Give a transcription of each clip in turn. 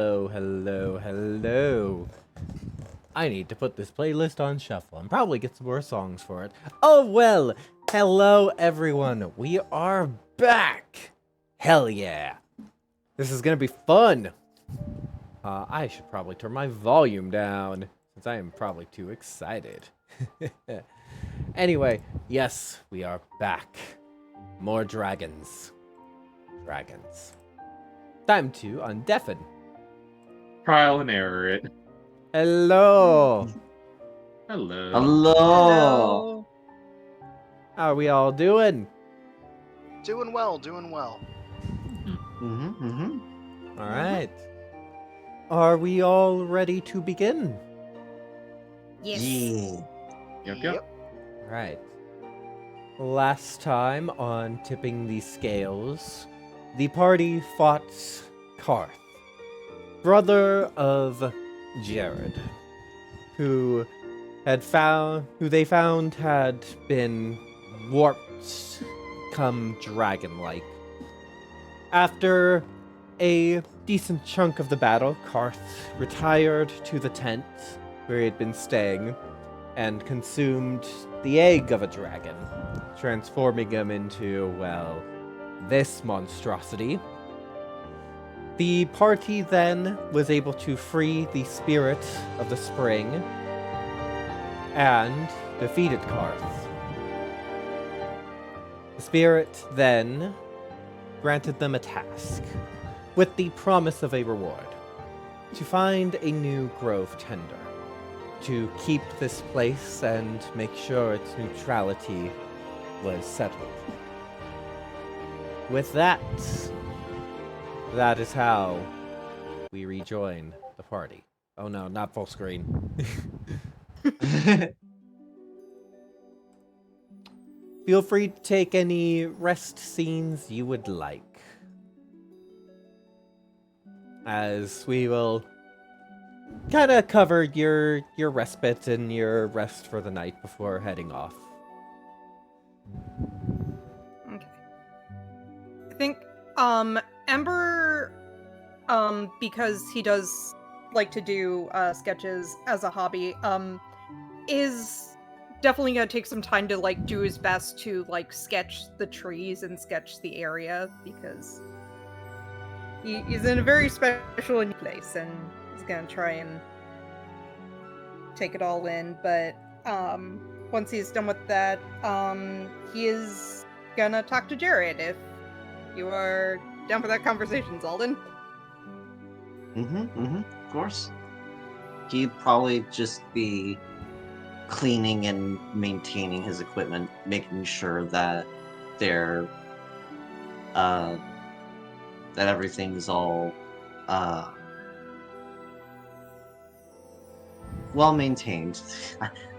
hello. I need to put this playlist on shuffle and probably get some more songs for it. Oh, well, hello, everyone. We are back. Hell yeah. This is gonna be fun. I should probably turn my volume down, since I am probably too excited. Anyway, yes, we are back. More dragons. Time to undeafen. Trial and error it. Hello. Hello. Hello. How are we all doing? Doing well. All right. Are we all ready to begin? Yes. Yep. All right. Last time on Tipping the Scales, the party fought Karth, brother of Jared, who they found had been warped, come dragon-like. After a decent chunk of the battle, Karth retired to the tent where he had been staying and consumed the egg of a dragon, transforming him into, well, this monstrosity. The party then was able to free the spirit of the spring and defeated Karth. The spirit then granted them a task, with the promise of a reward, to find a new grove tender, to keep this place and make sure its neutrality was settled. With that is how we rejoin the party. Oh no, not full screen. Feel free to take any rest scenes you would like, as we will kind of cover your respite and your rest for the night before heading off. Okay. I think Ember because he does like to do sketches as a hobby, is definitely gonna take some time to like do his best to like sketch the trees and sketch the area, because he's in a very special place and he's gonna try and take it all in. But once he's done with that, he is gonna talk to Jared, if you are down for that conversation, Zalden. Of course. He'd probably just be cleaning and maintaining his equipment, making sure that they're that everything is all well maintained.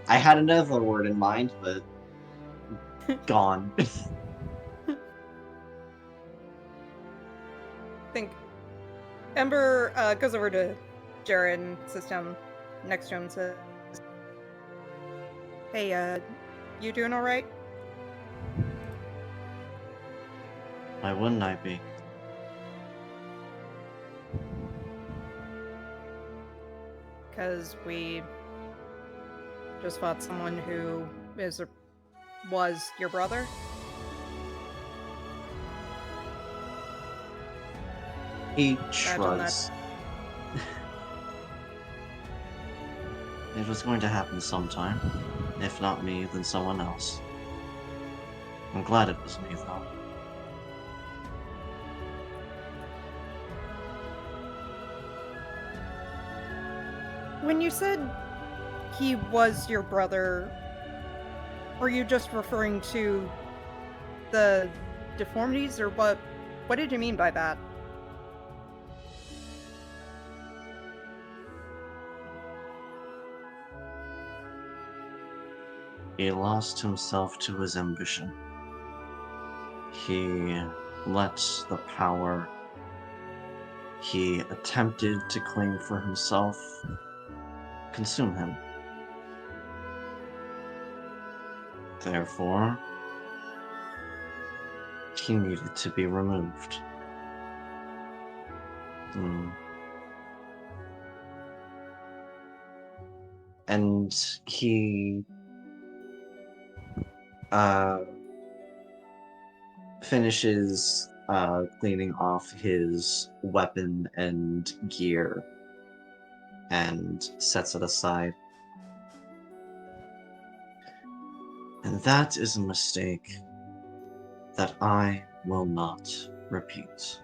I had another word in mind, but gone. I think Ember goes over to Jared and sits down next to him and says, "Hey, you doing alright?" Why wouldn't I be? Because we just fought someone who was your brother. He Imagine shrugs. It was going to happen sometime. If not me, then someone else. I'm glad it was me, though. When you said he was your brother, were you just referring to the deformities, or what did you mean by that? He lost himself to his ambition. He let the power he attempted to claim for himself consume him. Therefore, he needed to be removed. and he finishes cleaning off his weapon and gear and sets it aside. And that is a mistake that I will not repeat.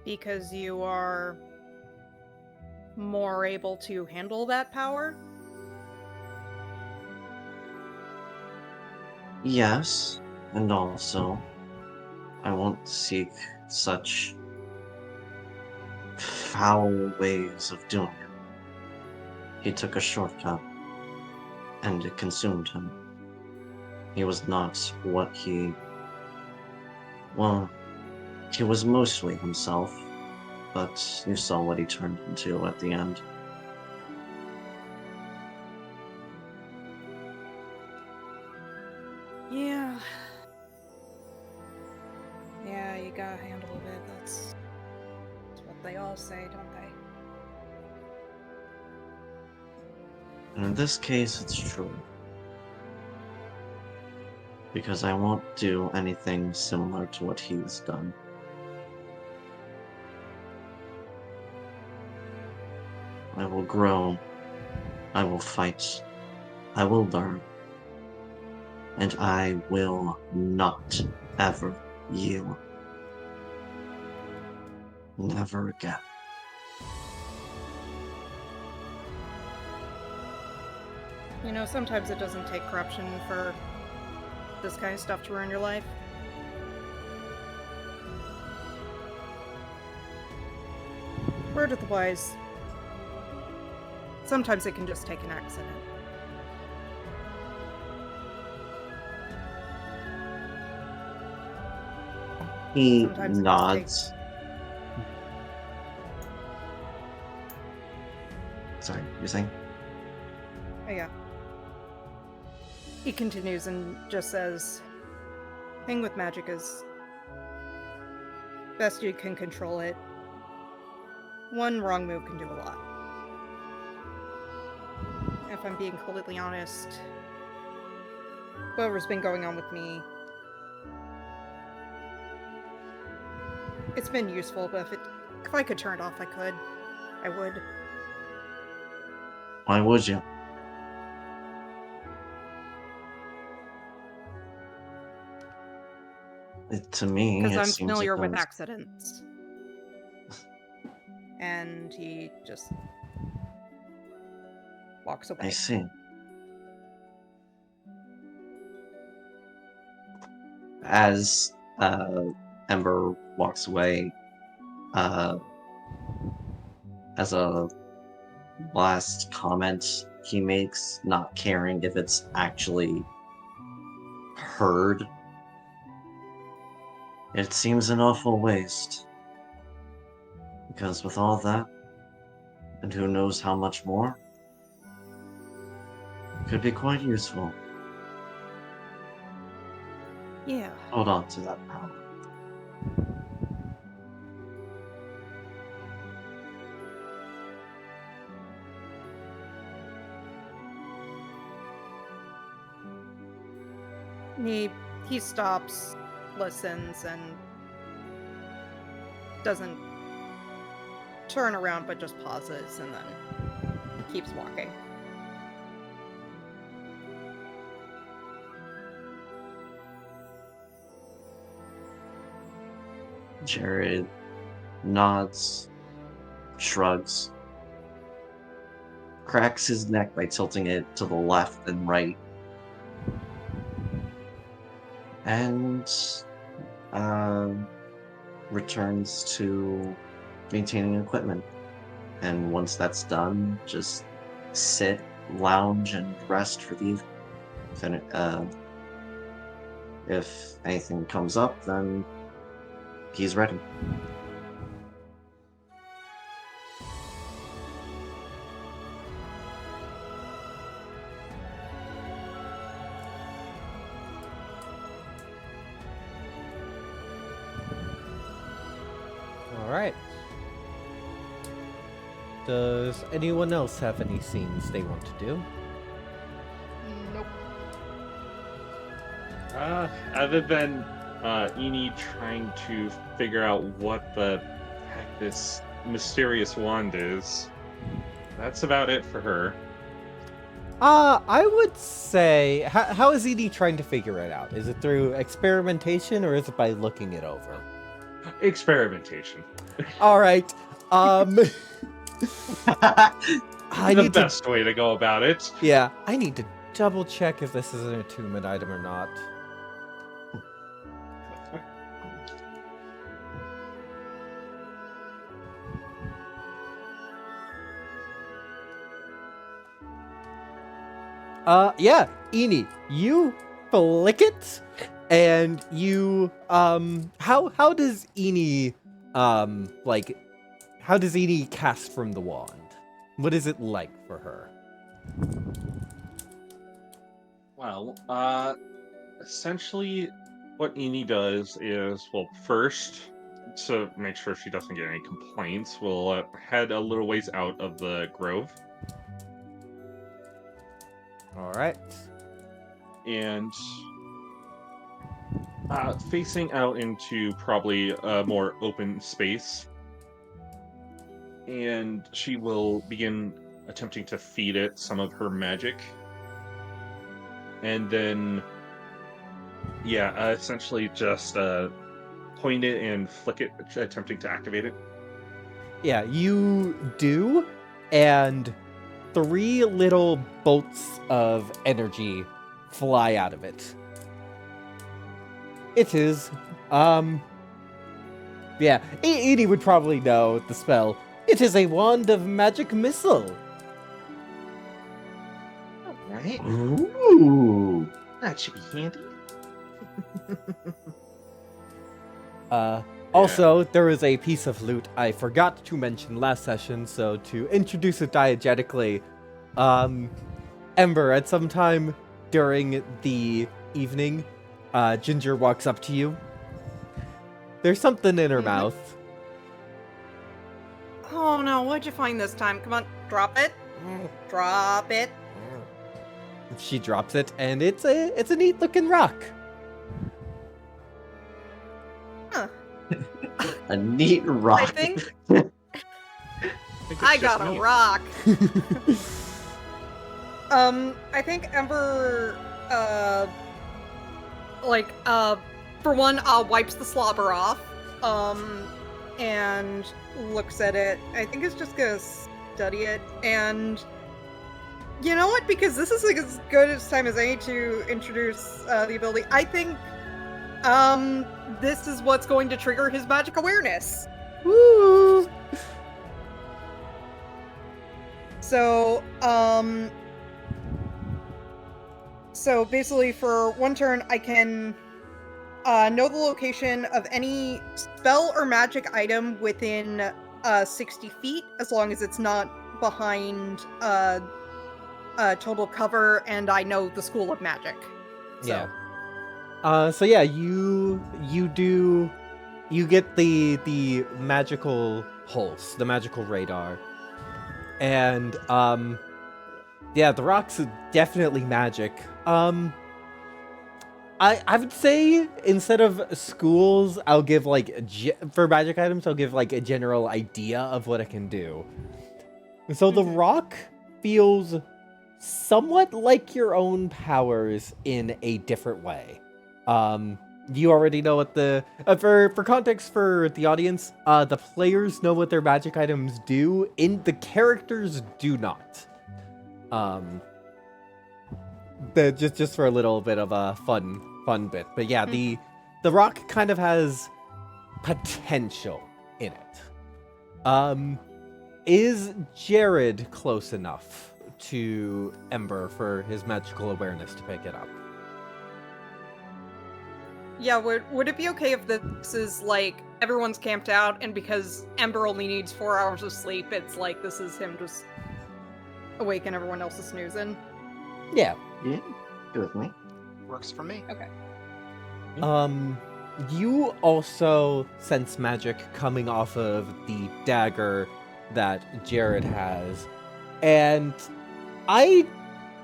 Because you are more able to handle that power? Yes, and also, I won't seek such foul ways of doing it. He took a shortcut, and it consumed him. He was not what he... Well, he was mostly himself, but you saw what he turned into at the end. Yeah. Yeah, you gotta handle it. That's what they all say, don't they? And in this case, it's true. Because I won't do anything similar to what he's done. I will grow. I will fight. I will learn. And I will not ever yield. Never again. You know, sometimes it doesn't take corruption for this kind of stuff to ruin your life. Word of the wise. Sometimes it can just take an accident. He Sometimes it just nods. Sorry, you're saying? Oh, yeah. He continues and just says, thing with magic is best you can control it. One wrong move can do a lot. If I'm being completely honest, whatever's been going on with me, it's been useful, but if I could turn it off, I could. I would. Why would you? To me, Because it I'm seems familiar like with those... accidents. And he just walks away. I see. As Ember walks away, as a last comment he makes, not caring if it's actually heard, it seems an awful waste. Because with all that, and who knows how much more, could be quite useful. Yeah. Hold on to that power. He stops, listens, and doesn't turn around, but just pauses and then keeps walking. Jared nods, shrugs, cracks his neck by tilting it to the left and right, and returns to maintaining equipment. And once that's done, just sit, lounge, and rest for the evening. If anything comes up, then he's ready. Does anyone else have any scenes they want to do? Nope. Other than Eni trying to figure out what the heck this mysterious wand is, that's about it for her. I would say, how is Edie trying to figure it out? Is it through experimentation or is it by looking it over? Experimentation. All right. I The need to, best way to go about it. yeah, I need to double check if this is an attunement item or not. Yeah, Eni, you flick it, and you, how does Eni, like, how does Eni cast from the wand? What is it like for her? Well, essentially, what Eni does is, well, first, to make sure she doesn't get any complaints, we'll head a little ways out of the grove, All right. and facing out into probably a more open space, and she will begin attempting to feed it some of her magic. And then, yeah, essentially just point it and flick it, attempting to activate it. Yeah, you do, and 3 little bolts of energy fly out of it. It is, yeah, Edie would probably know the spell. It is a wand of magic missile. Alright, Ooh. that should be handy. Also, there is a piece of loot I forgot to mention last session, so to introduce it diegetically, Ember, at some time during the evening, Ginger walks up to you. There's something in her mouth. Oh no, what'd you find this time? Come on, drop it. Drop it. She drops it, and it's a neat looking rock. Huh. A neat rock. I think think it's I just got a me. rock. I think Ember, for one, wipes the slobber off, and looks at it. I think it's just gonna study it, and you know what? Because this is like as good as time as any to introduce the ability. I think, this is what's going to trigger his magic awareness. Woo! So, so basically for one turn, I can know the location of any spell or magic item within 60 feet, as long as it's not behind total cover, and I know the school of magic. So. Yeah. So yeah, you get the magical pulse, the magical radar. And yeah, the rock's definitely magic. I would say instead of schools, I'll give like for magic items, I'll give like a general idea of what it can do. So the rock feels somewhat like your own powers in a different way. You already know what the for context for the audience, the players know what their magic items do, the characters do not. Just for a little bit of a fun bit. But yeah, the rock kind of has potential in it. Is Jared close enough to Ember for his magical awareness to pick it up? Yeah, would it be okay if this is like everyone's camped out, and because Ember only needs 4 hours of sleep, it's like this is him just awake and everyone else is snoozing? Yeah. Yeah, good with me. Works for me. Okay. You also sense magic coming off of the dagger that Jared has. And I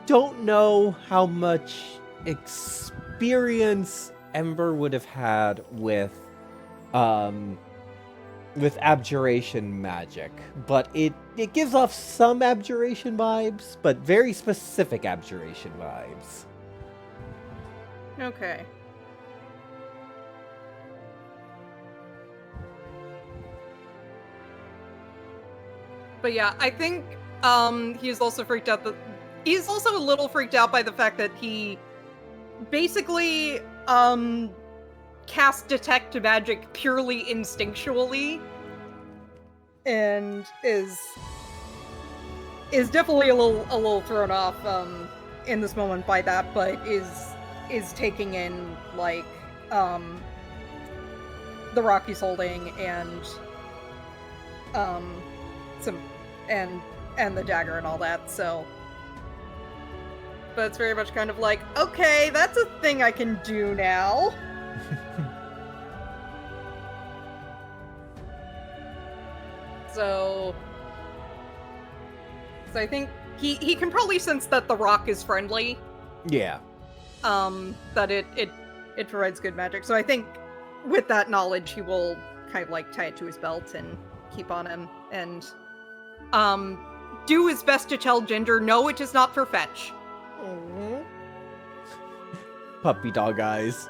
don't know how much experience Ember would have had with abjuration magic, but it gives off some abjuration vibes, but very specific abjuration vibes. Okay. But yeah, I think he's also freaked out he's also a little freaked out by the fact that he basically cast detect magic purely instinctually and is definitely a little thrown off in this moment by that, but is taking in like the rock he's holding and some and the dagger and all that, so but it's very much kind of like, okay, that's a thing I can do now. So I think he can probably sense that the rock is friendly. Yeah. That it provides good magic. So I think with that knowledge, he will kind of like tie it to his belt and keep on him and do his best to tell Ginger, no, it is not for fetch. Puppy dog eyes.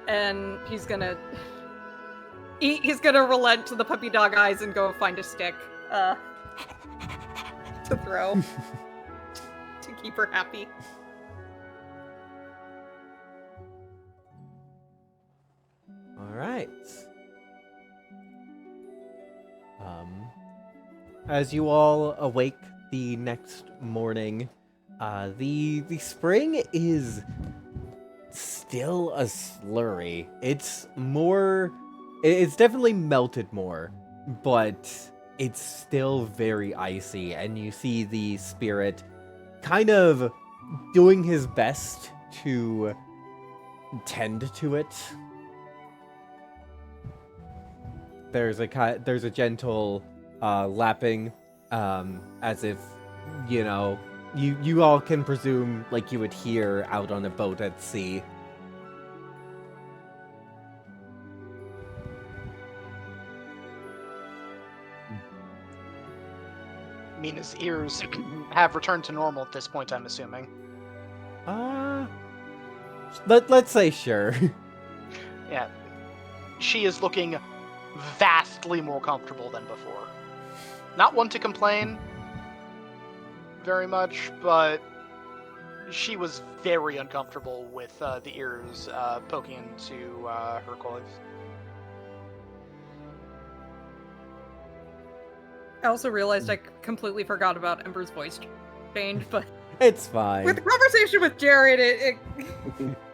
And he's gonna relent to the puppy dog eyes and go find a stick to throw to keep her happy. All right. As you all awake the next morning, the spring is still a slurry. It's definitely melted more, but it's still very icy, and you see the spirit kind of doing his best to tend to it. There's a gentle lapping, as if, you know, you all can presume like you would hear out on a boat at sea. Mina's ears have returned to normal at this point, I'm assuming. Let's say sure. Yeah. She is looking vastly more comfortable than before. Not one to complain very much, but she was very uncomfortable with the ears poking into her clothes. I also realized I completely forgot about Ember's voice change, but It's fine. with the conversation with Jared,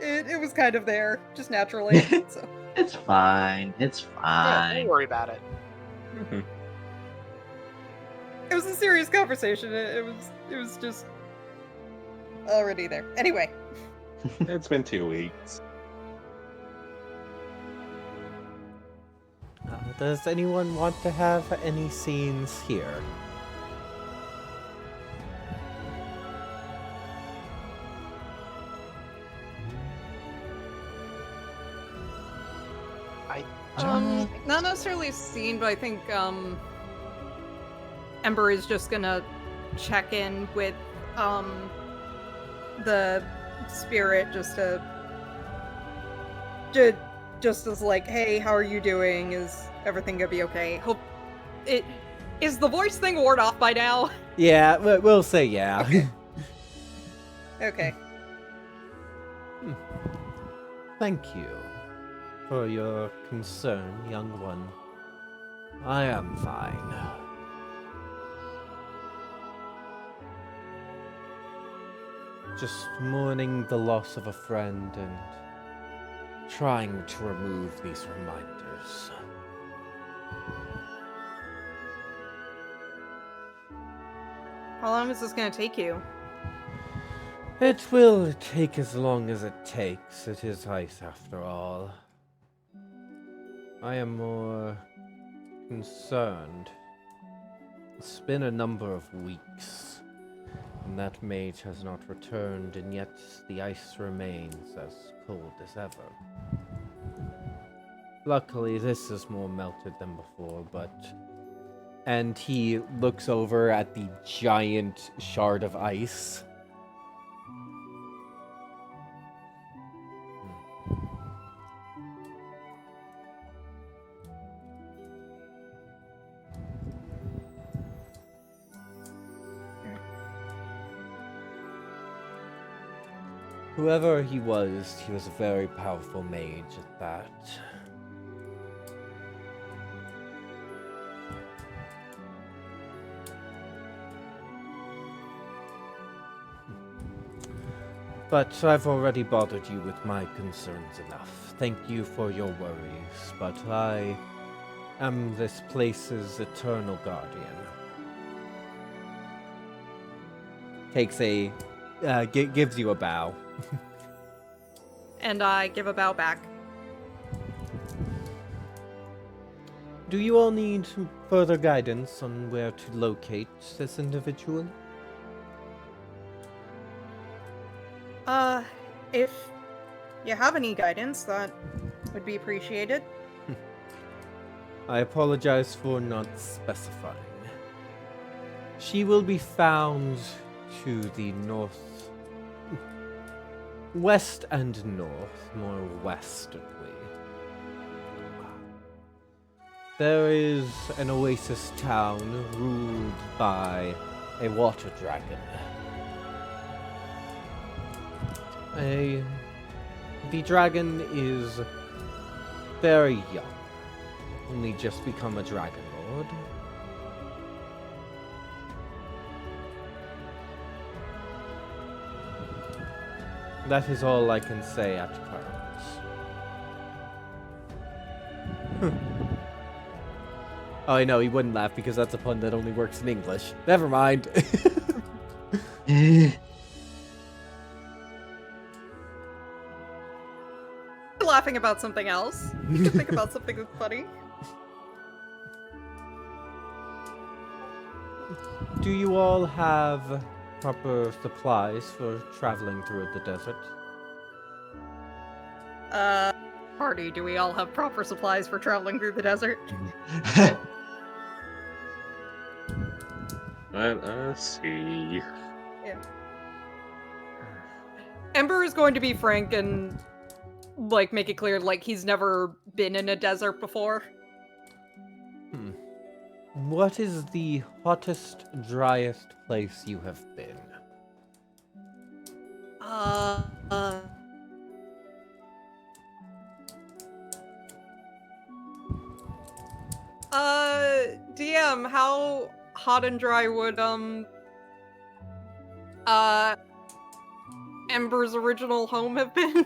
it was kind of there, just naturally. So. It's fine. It's Yeah, fine. don't worry about it. It was a serious conversation. It was just already there. Anyway. It's been 2 weeks. Does anyone want to have any scenes here? Not necessarily a scene, but I think Ember is just gonna check in with the spirit just as like, hey, how are you doing? Is everything gonna be okay? Hope it is the voice thing worn off by now. Yeah, we'll say yeah. Okay. Thank you for your concern, young one. I am fine. Just mourning the loss of a friend and trying to remove these reminders. How long is this gonna take you? It will take as long as it takes. It is ice after all. I am more concerned. It's been a number of weeks, and that mage has not returned, and yet the ice remains as cold as ever. Luckily, this is more melted than before, but... And he looks over at the giant shard of ice. Whoever he was a very powerful mage at that. But I've already bothered you with my concerns enough. Thank you for your worries, but I am this place's eternal guardian. Takes a, gives you a bow. And I give a bow back. Do you all need further guidance on where to locate this individual? If you have any guidance, that would be appreciated. I apologize for not specifying. She will be found to the north... west and north, more westwardly. There is an oasis town ruled by a water dragon. The dragon is very young, only just become a dragon lord. That is all I can say at current. Oh, I know, he wouldn't laugh because that's a pun that only works in English. Never mind. Laughing about something else. You can think about something that's funny. Do you all have proper supplies for traveling through the desert? Party, do we all have proper supplies for traveling through the desert? Let us see. Yeah. Ember is going to be frank and, like, make it clear, like, he's never been in a desert before. What is the hottest, driest place you have been? DM, how hot and dry would, Ember's original home have been?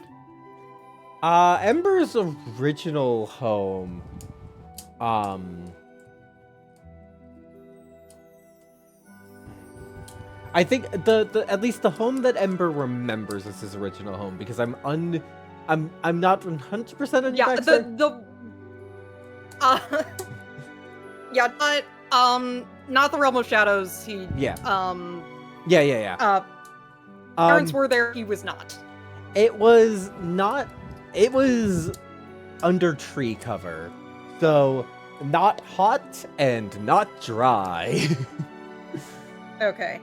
Ember's original home, I think the at least the home that Ember remembers is his original home, because I'm not 100% Yeah, yeah, but not the Realm of Shadows. Yeah. Yeah. Parents were there. He was not. It was not. It was under tree cover, so not hot and not dry. Okay.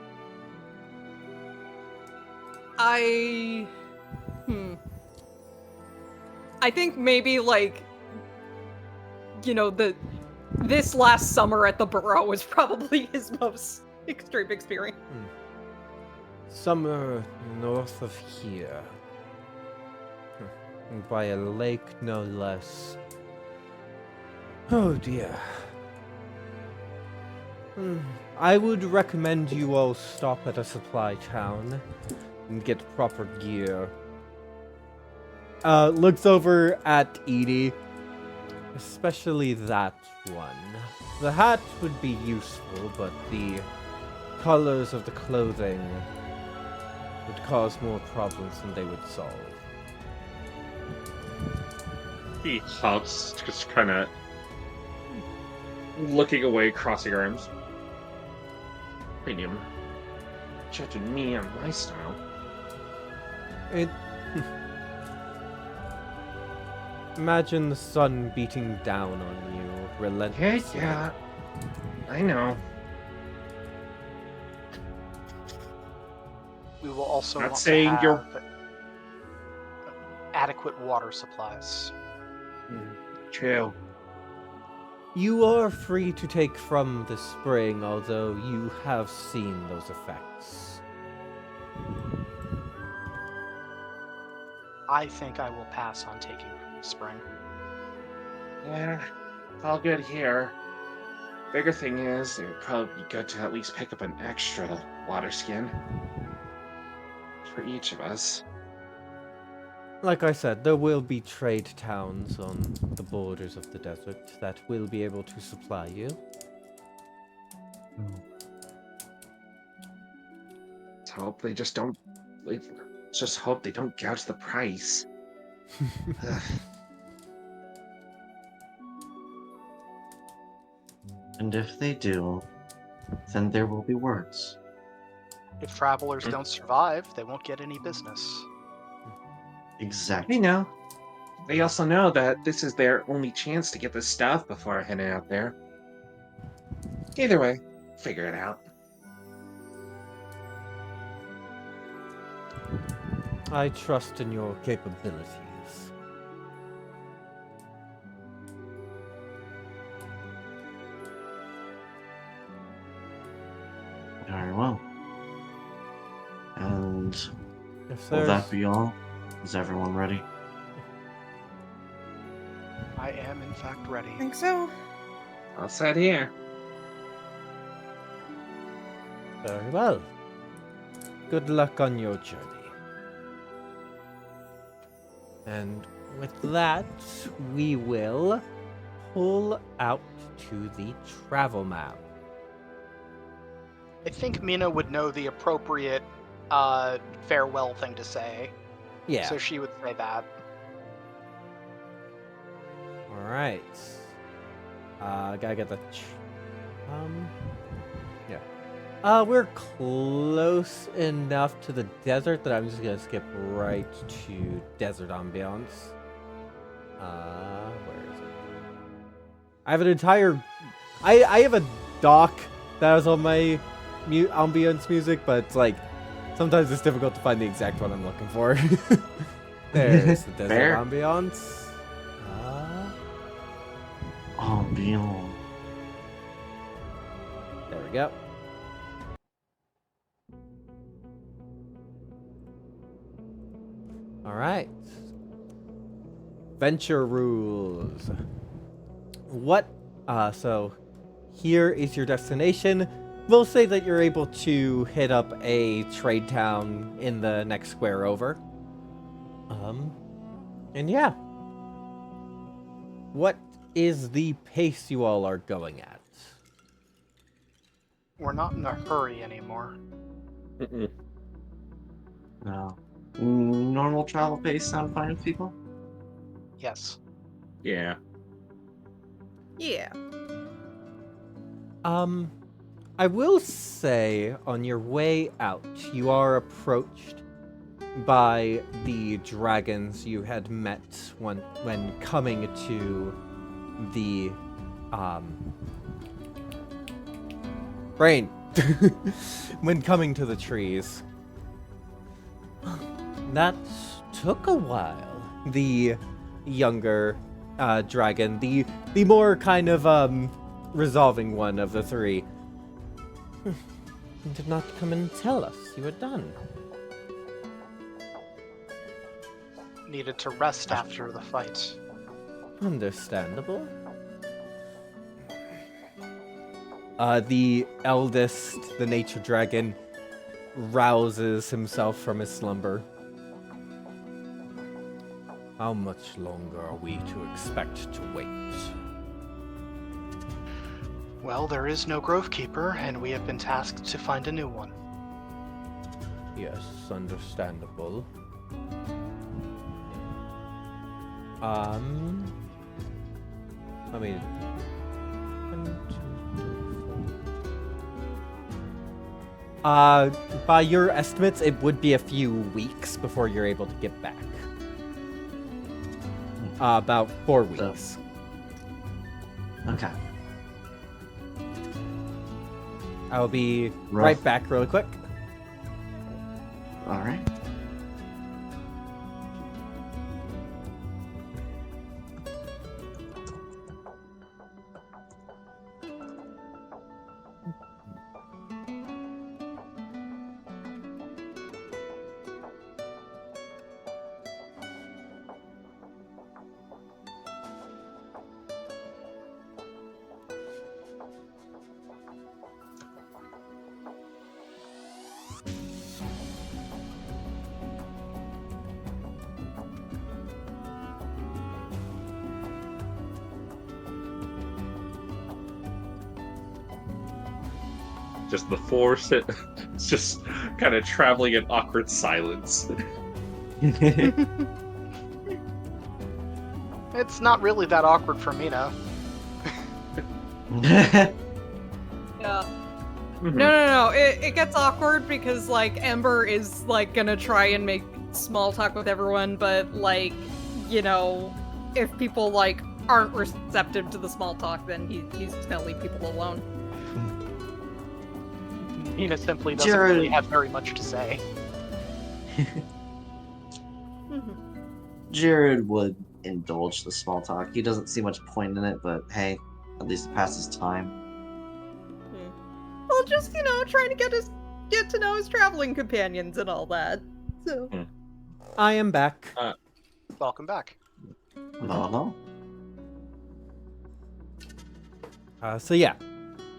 I think maybe, like, you know, this last summer at the Burrow was probably his most extreme experience. Somewhere north of here. By a lake, no less. Oh dear. I would recommend you all stop at a supply town and get proper gear. Looks over at Edie. Especially that one. The hat would be useful, but the colors of the clothing would cause more problems than they would solve. He hops, just kind of looking away, crossing arms. Premium. Judging me on my style. It. Imagine the sun beating down on you relentlessly. Yeah. I know. We will also Not want saying to you're- have adequate water supplies. True. You are free to take from the spring, although you have seen those effects. I think I will pass on taking from the spring. Yeah, it's all good here. Bigger thing is, it would probably be good to at least pick up an extra water skin. For each of us. Like I said, there will be trade towns on the borders of the desert that will be able to supply you. Let's hope they just don't. Let's just hope they don't gouge the price. Ugh. And if they do, then there will be words. If travelers don't survive, they won't get any business. Exactly. They know. They also know that this is their only chance to get this stuff before heading out there. Either way, figure it out. I trust in your capabilities. Very well. And If will there's... that be all? Is everyone ready? I am, in fact, ready. I think so. All set here. Very well. Good luck on your journey. And with that, we will pull out to the travel map. I think Mina would know the appropriate farewell thing to say. Yeah. So she would say that. All right. Gotta get the. Yeah. We're close enough to the desert that I'm just gonna skip right to desert ambiance. Where is it? I have an entire. I have a dock that was on my ambience music, but it's like sometimes it's difficult to find the exact one I'm looking for. There's the desert Fair. ambiance. Oh, beyond. There we go. All right. Venture rules. What? So here is your destination. We'll say that you're able to hit up a trade town in the next square over. And yeah. What is the pace you all are going at? We're not in a hurry anymore. Mm-mm. No. Normal travel pace sound fine with people? Yes. Yeah. Yeah. I will say on your way out, you are approached by the dragons you had met when coming to the brain when coming to the trees. That took a while. The younger dragon, the more kind of resolving one of the three, did not come and tell us you were done. Needed to rest after the fight. Understandable. The eldest, the nature dragon, rouses himself from his slumber. How much longer are we to expect to wait? Well, there is no Grove Keeper, and we have been tasked to find a new one. Yes, understandable. I mean, By your estimates, it would be a few weeks before you're able to get back. About 4 weeks. Okay. I'll be Rough. right back really quick. All right. Just the force, it's just kind of traveling in awkward silence. It's not really that awkward for Mina. Yeah. Mhm. No. It gets awkward because like Ember is like gonna try and make small talk with everyone, but like, you know, if people like aren't receptive to the small talk, then he's gonna leave people alone. Mina simply doesn't Jared- really have very much to say. Jared would indulge the small talk. He doesn't see much point in it, but hey, at least it passes time. Well, just trying to get to know his traveling companions and all that. So I am back. Welcome back. No. So yeah.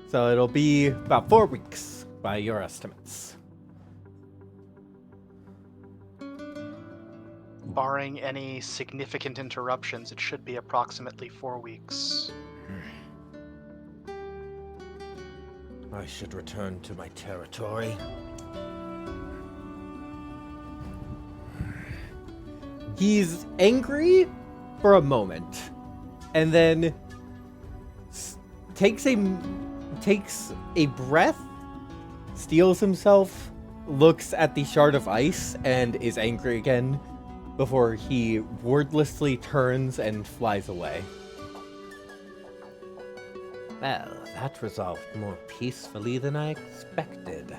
So it'll be about 4 weeks by your estimates. Barring any significant interruptions, it should be approximately 4 weeks. I should return to my territory. He's angry for a moment, and then takes a breath, steals himself, looks at the shard of ice, and is angry again before he wordlessly turns and flies away. Well, that resolved more peacefully than I expected,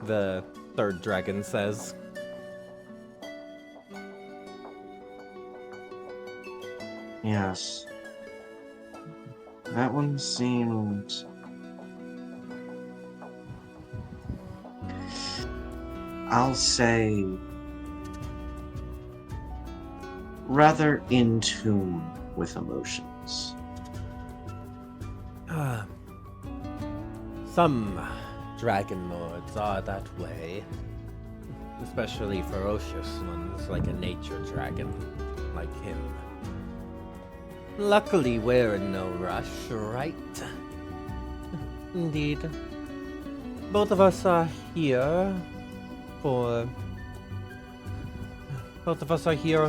the third dragon says. Yes. That one seemed... I'll say... rather in tune with emotions. Some dragon lords are that way. Especially ferocious ones like a nature dragon, like him. Luckily, we're in no rush, right? Indeed. Both of us are here on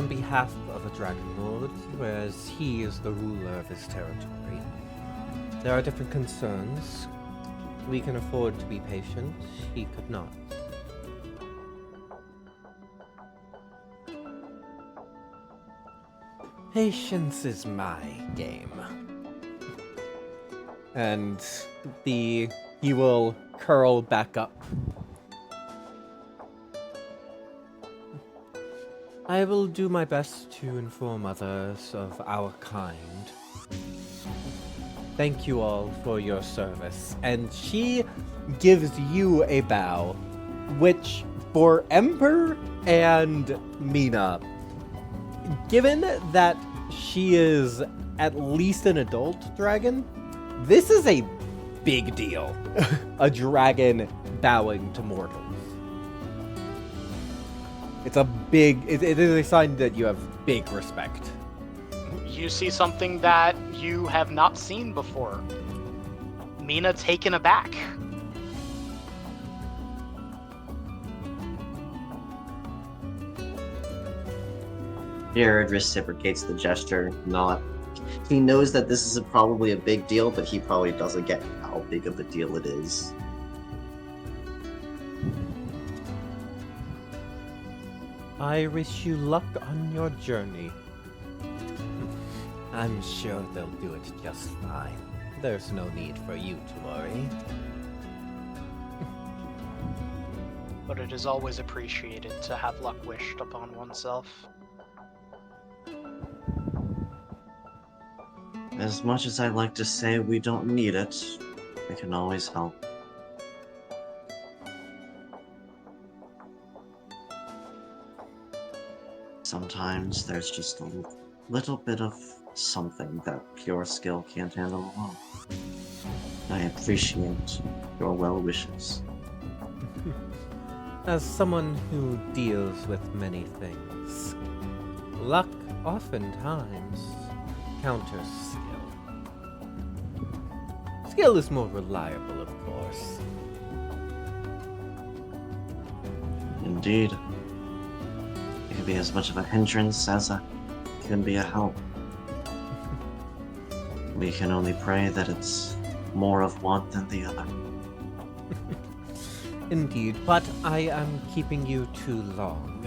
behalf of a dragon lord, whereas he is the ruler of his territory. There are different concerns. We can afford to be patient. He could not. Patience is my game. And he will curl back up. I will do my best to inform others of our kind. Thank you all for your service. And she gives you a bow, which for Ember and Mina, given that she is at least an adult dragon, this is a big deal. A dragon bowing to mortals. It is a sign that you have big respect. You see something that you have not seen before. Mina taken aback. Jared reciprocates the gesture, not he knows that this is probably a big deal, but he probably doesn't get how big of a deal it is. I wish you luck on your journey. I'm sure they'll do it just fine. There's no need for you to worry. But it is always appreciated to have luck wished upon oneself. As much as I'd like to say we don't need it, we can always help. Sometimes there's just a little bit of something that pure skill can't handle alone. I appreciate your well wishes. As someone who deals with many things, luck oftentimes counters skill. Skill is more reliable, of course. Indeed. It can be as much of a hindrance as it can be a help. We can only pray that it's more of one than the other. Indeed, but I am keeping you too long.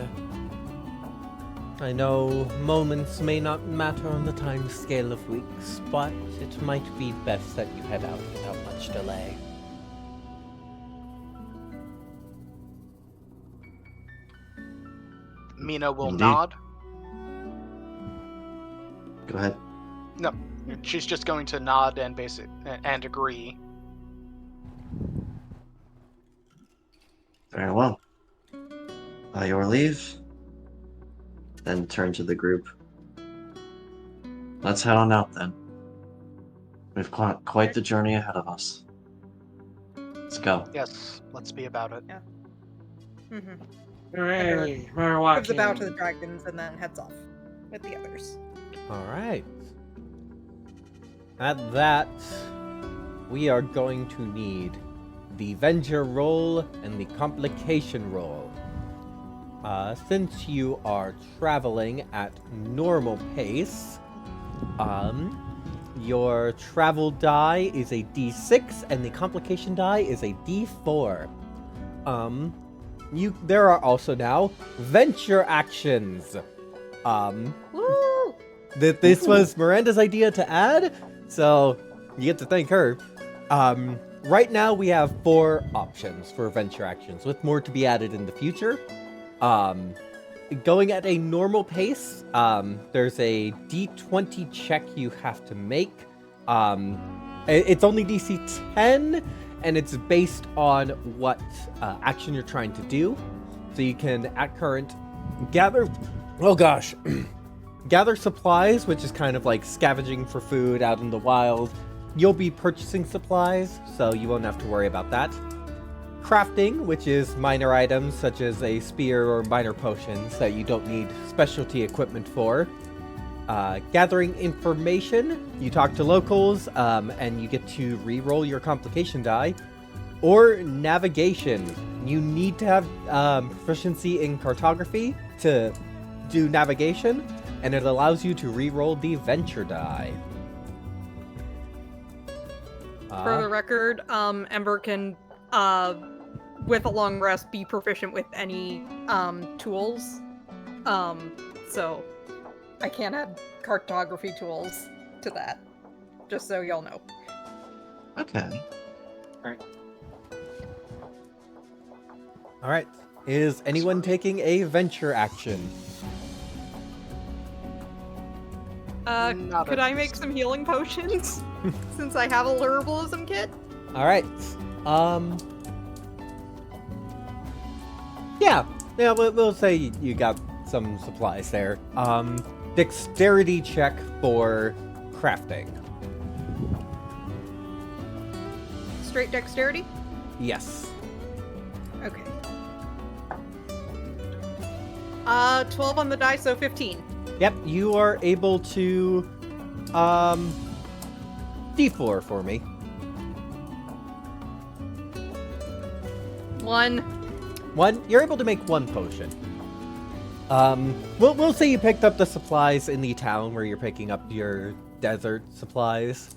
I know moments may not matter on the time scale of weeks, but it might be best that you head out without much delay. Mina will Indeed. nod. Go ahead. No, she's just going to nod and and agree. Very well. By your leave, then turn to the group. Let's head on out then. We've got quite the journey ahead of us. Let's go. Yes, let's be about it. Mm-hmm. Hooray! We're Gives walking. a bow to the dragons and then heads off with the others. Alright. At that, we are going to need the venture roll and the complication roll. Since you are traveling at normal pace, your travel die is a d6 and the complication die is a d4. There are also now venture actions. Woo! This was Miranda's idea to add, so you get to thank her. Right now we have 4 options for venture actions, with more to be added in the future. Going at a normal pace, there's a d20 check you have to make. It's only DC 10, and it's based on what action you're trying to do. So you can, at current, gather supplies, which is kind of like scavenging for food out in the wild. You'll be purchasing supplies, so you won't have to worry about that. Crafting, which is minor items such as a spear or minor potions that you don't need specialty equipment for. Gathering information, you talk to locals, and you get to re-roll your complication die. Or navigation, you need to have proficiency in cartography to do navigation, and it allows you to re-roll the venture die. For the record, Ember can, with a long rest, be proficient with any tools. So I can't add cartography tools to that. Just so y'all know. Okay. Alright, is anyone taking a venture action? Not Could at I make this- some healing potions? Since I have a herbalism kit? Alright, yeah, we'll say you got some supplies there. Dexterity check for crafting. Straight dexterity? Yes. Okay. 12 on the die, so 15. Yep, you are able to, D4 for me. 1. You're able to make 1 potion. We'll say you picked up the supplies in the town where you're picking up your desert supplies.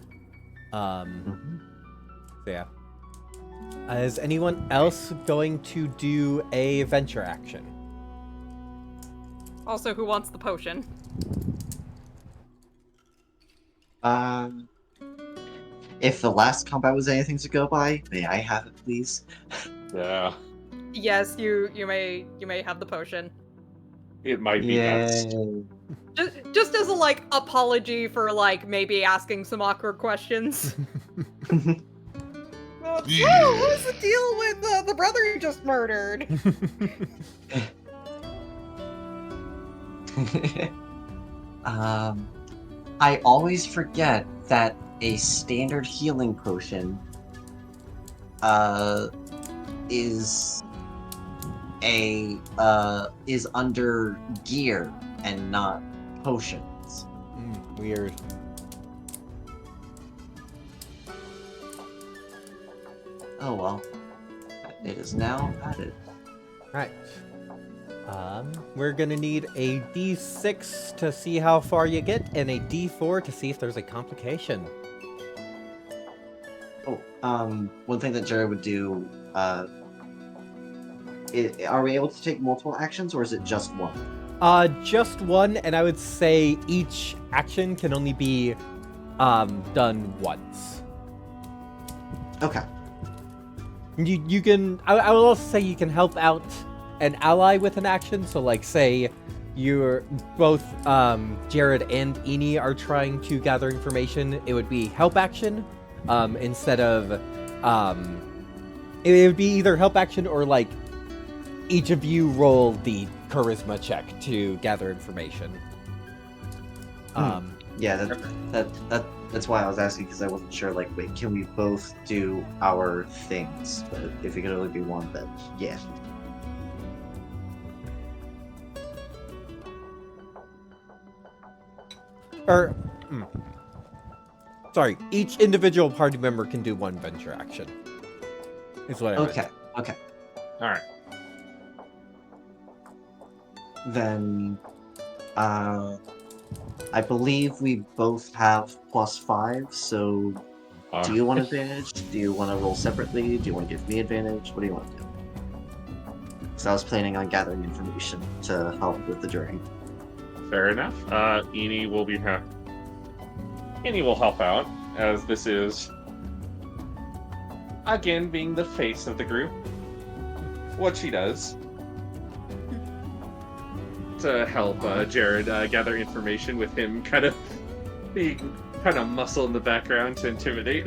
Mhm. So yeah. Is anyone else going to do a venture action? Also, who wants the potion? If the last combat was anything to go by, may I have it, please? Yeah, Yes, you may have the potion. it might be best. Just as a like apology for like maybe asking some awkward questions. So, what's the deal with the brother you just murdered? I always forget that a standard healing potion is under gear and not potions. Weird. Oh well. It is now added. Right. We're gonna need a D6 to see how far you get, and a D4 to see if there's a complication. Oh, one thing that Jared would do, are we able to take multiple actions, or is it just one? Just one, and I would say each action can only be, done once. Okay. You can, I will also say you can help out an ally with an action, so like say you're both, Jared and Eni are trying to gather information, it would be help action, instead of, it would be either help action or like each of you roll the charisma check to gather information. Yeah, that's why I was asking, because I wasn't sure, like, wait, can we both do our things? But if it could only be one, then yeah. Sorry, each individual party member can do one venture action. Is what I meant. Okay. All right. Then, I believe we both have +5, so do you want advantage? Do you want to roll separately? Do you want to give me advantage? What do you want to do? So I was planning on gathering information to help with the journey. Fair enough. Eni will be Eni will help out, as this is again being the face of the group. What she does to help Jared gather information, with him kind of being kind of muscle in the background to intimidate.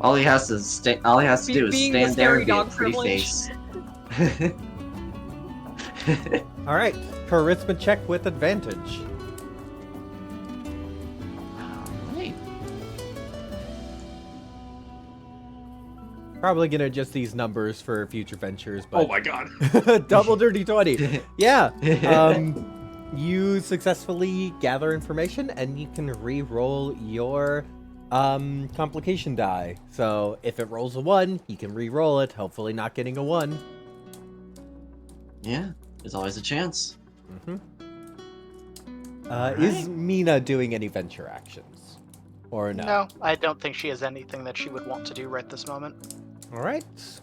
All he has to do is Being stand the there scary and be a dog pretty privilege. face. All right, charisma check with advantage. Alright. Probably gonna adjust these numbers for future ventures, but Oh my god! double dirty 20. Yeah. You successfully gather information, and you can re-roll your complication die. So if it rolls a 1, you can re-roll it, hopefully not getting a 1. Yeah, there's always a chance. Is Mina doing any venture actions? Or no? No, I don't think she has anything that she would want to do right this moment. Alright.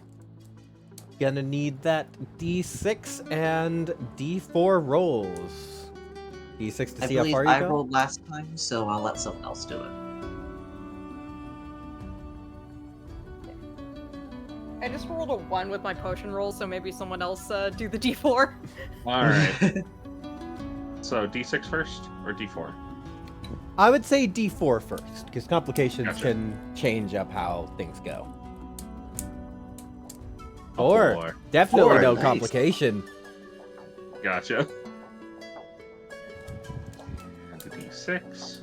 Gonna need that D6 and D4 rolls. D6 to I see how believe far you I go? rolled last time, so I'll let someone else do it. I just rolled a 1 with my potion roll, so maybe someone else do the D4. All right. So D6 first or D4? I would say D4 first, because complications Gotcha. can change up how things go. Oh, Or boy. definitely Four, no nice. complication. Gotcha. And the D6.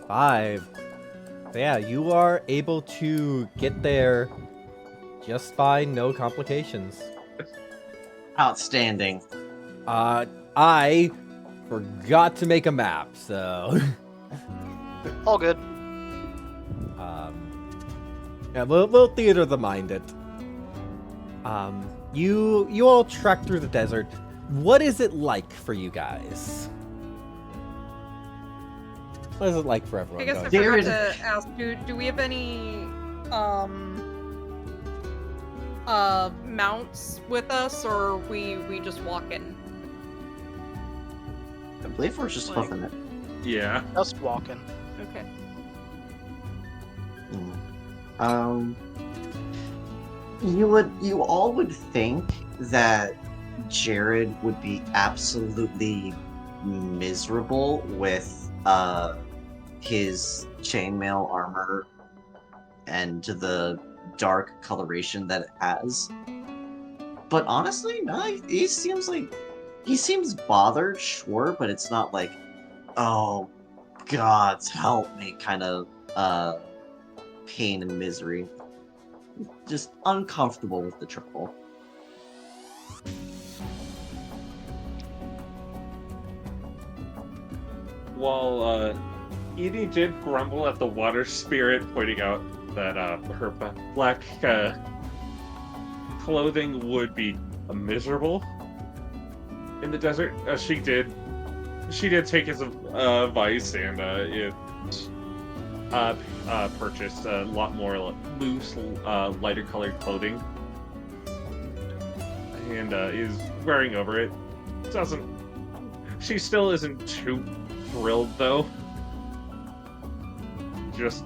5. So yeah, you are able to get there just fine, no complications. Outstanding. I forgot to make a map, so All good. yeah, we'll theater the mind it. You all trek through the desert. What is it like for you guys? What is it like for everyone I guess I going? forgot Jared- to ask, do we have any mounts with us, or we just walk in? I believe we're just Like- hoofing it. Yeah. Just walking. Okay. You all would think that Jared would be absolutely miserable with his chainmail armor and the dark coloration that it has. But honestly, no, he seems bothered, sure, but it's not like, oh, gods help me kind of pain and misery. Just uncomfortable with the trouble. While Edie did grumble at the water spirit, pointing out that her black clothing would be miserable in the desert. She did take his advice and purchased a lot more loose, lighter colored clothing, and is wearing over it. She still isn't too thrilled though. Just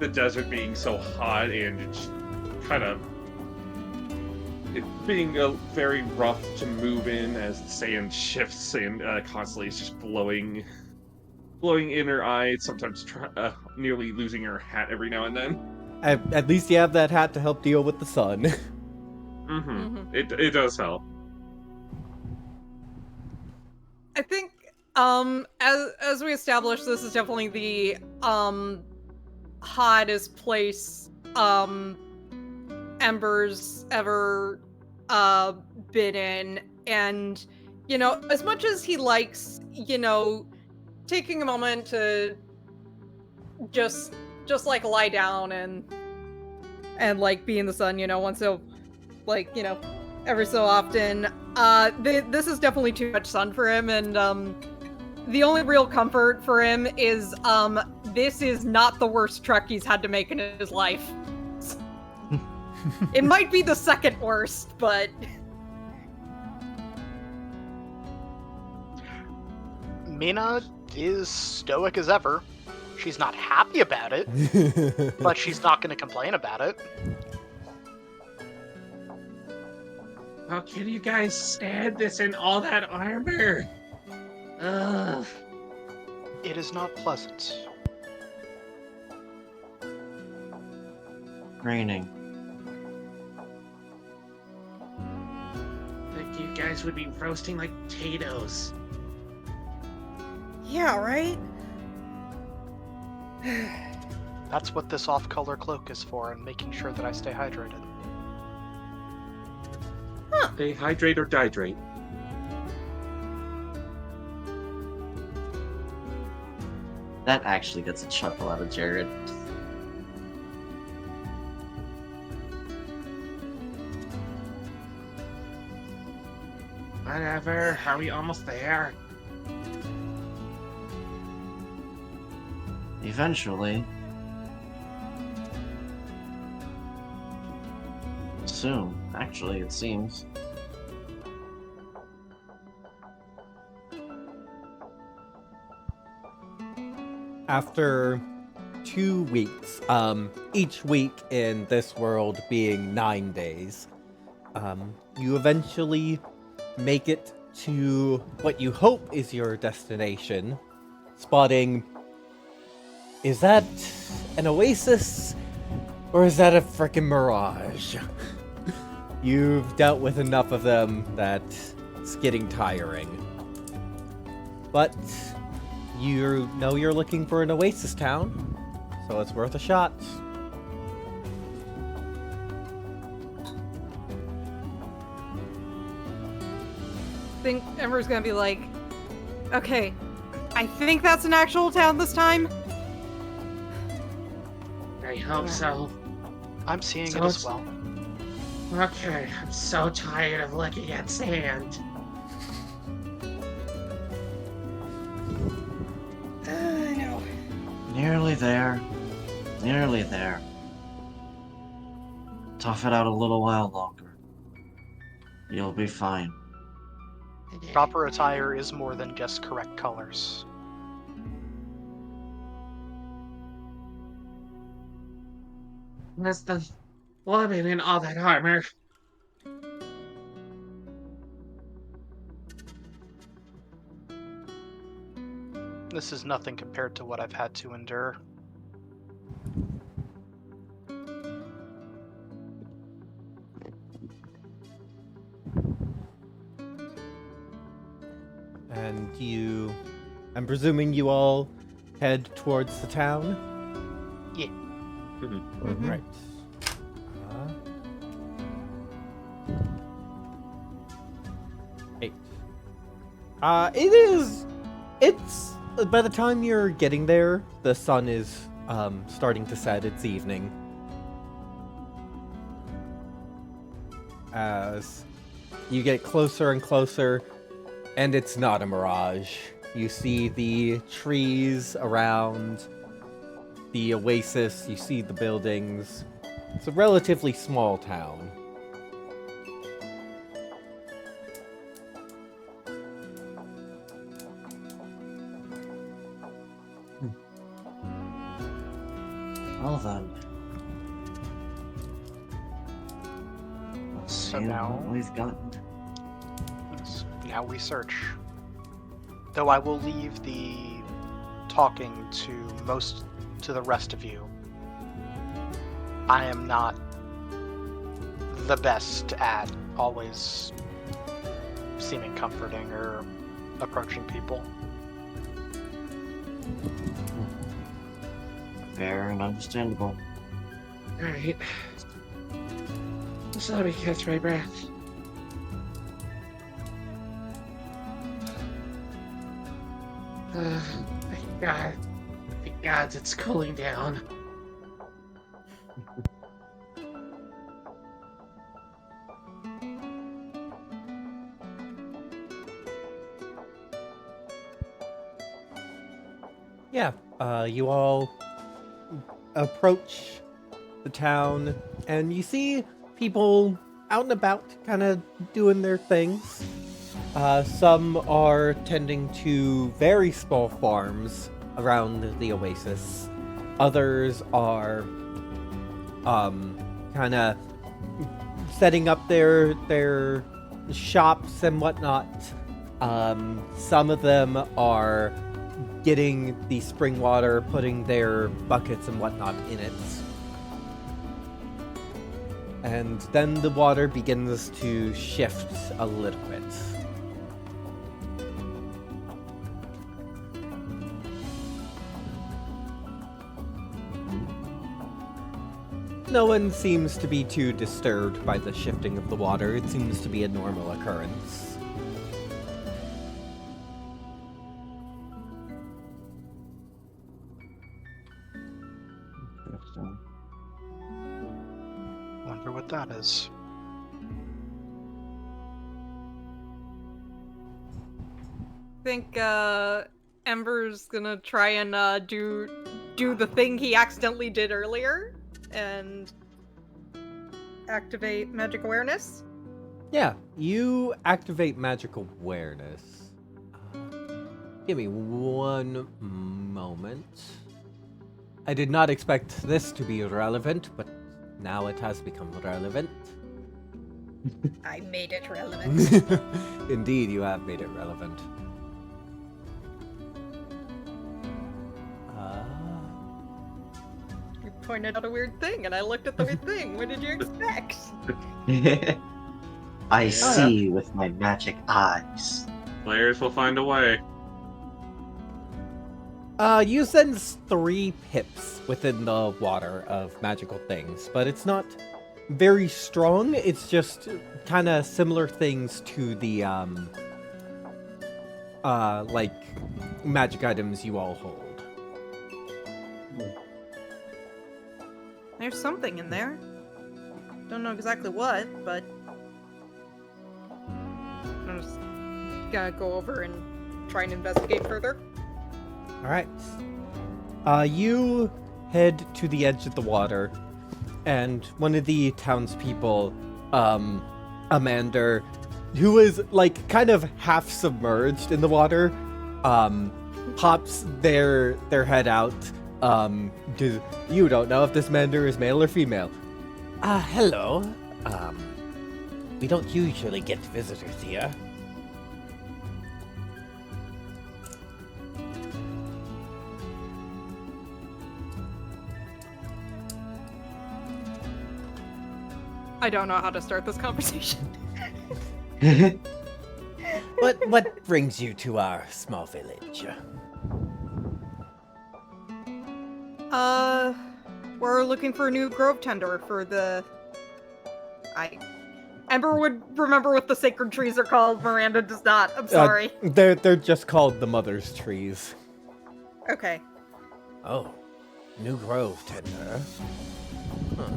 the desert being so hot and it's kind of it being very rough to move in as the sand shifts and constantly is just blowing in her eye, sometimes nearly losing her hat every now and then. At least you have that hat to help deal with the sun. It does help. I think as we established, this is definitely the hottest place Ember's ever been in, and you know, as much as he likes, you know, taking a moment to just like lie down and like be in the sun, you know, once so like, you know, every so often, this is definitely too much sun for him, and the only real comfort for him is this is not the worst trek he's had to make in his life. It might be the second worst, but Mina is stoic as ever. She's not happy about it, but she's not going to complain about it. How can you guys stand this in all that armor? Ugh. It is not pleasant. Raining. Like you guys would be roasting like potatoes. yeah, right? That's what this off-color cloak is for, and making sure that I stay hydrated. They hydrate or dihydrate. That actually gets a chuckle out of Jared. Whatever, are we almost there? Eventually. Soon, actually, it seems. After 2 weeks, each week in this world being 9 days, you eventually make it to what you hope is your destination, spotting... Is that an oasis? Or is that a frickin' mirage? You've dealt with enough of them that it's getting tiring. But you know you're looking for an oasis town, so it's worth a shot. I think Ember's gonna be like, okay, I think that's an actual town this time. I hope so. I'm seeing So it as it's- well. Okay, I'm so tired of looking at sand. Nearly there. Nearly there. Tough it out a little while longer. You'll be fine. Proper attire is more than just correct colors. That's the woman in all that armor. This is nothing compared to what I've had to endure. And I'm presuming you all head towards the town? Yeah. Mhm. Right. Eight. It's, by the time you're getting there, the sun is, starting to set. It's evening. As you get closer and closer, and it's not a mirage. You see the trees around the oasis, you see the buildings. It's a relatively small town. Well then. Let's So see now- what we've gotten. Yes. Now we search. Though I will leave the talking to the rest of you. I am not the best at always seeming comforting or approaching people. Fair and understandable. Alright. Just let me catch my breath. Thank God. Thank God it's cooling down. Yeah, you all approach the town, and you see people out and about, kind of doing their things. Some are tending to very small farms around the oasis. Others are, kind of setting up their shops and whatnot. Some of them are getting the spring water, putting their buckets and whatnot in it. And then the water begins to shift a little bit. No one seems to be too disturbed by the shifting of the water. It seems to be a normal occurrence. Interesting. Wonder what that is. Think Ember's gonna try and do the thing he accidentally did earlier and activate magic awareness. Yeah, you activate magic awareness. Give me one moment. I did not expect this to be relevant, but now it has become relevant. I made it relevant. Indeed, you have made it relevant. You pointed out a weird thing, and I looked at the weird thing. What did you expect? I see with my magic eyes. Players will find a way. You sense 3 pips within the water of magical things, but it's not very strong. It's just kind of similar things to the, like, magic items you all hold. There's something in there. Don't know exactly what, but I'm just gonna go over and try and investigate further. Alright. You head to the edge of the water, and one of the townspeople, Amander, who is like kind of half submerged in the water, pops their head out. You don't know if this Amander is male or female. Hello. We don't usually get visitors here. I don't know how to start this conversation. What brings you to our small village? We're looking for a new grove tender for the... Ember would remember what the sacred trees are called. Miranda does not. I'm sorry. They're just called the Mother's Trees. Okay. Oh, new grove tender. Huh.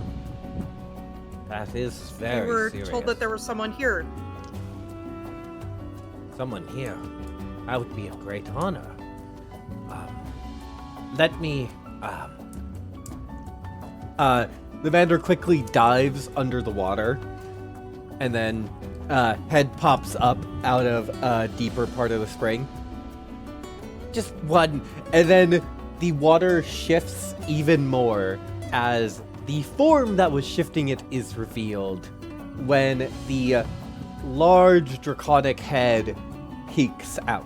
That is very We were serious. told that there was someone here. Someone here. That would be a great honor. Let me. The Vander quickly dives under the water, and then head pops up out of a deeper part of the spring. Just one, and then the water shifts even more as the form that was shifting it is revealed when the large draconic head peeks out.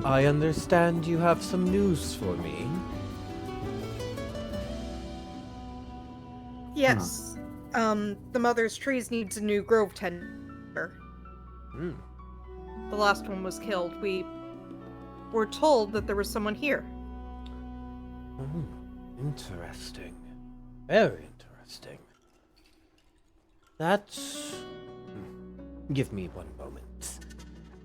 I understand you have some news for me. Yes. The Mother's Trees needs a new grove tender. Hmm. The last one was killed. We were told that there was someone here. Interesting. Very interesting. That's... Give me one moment.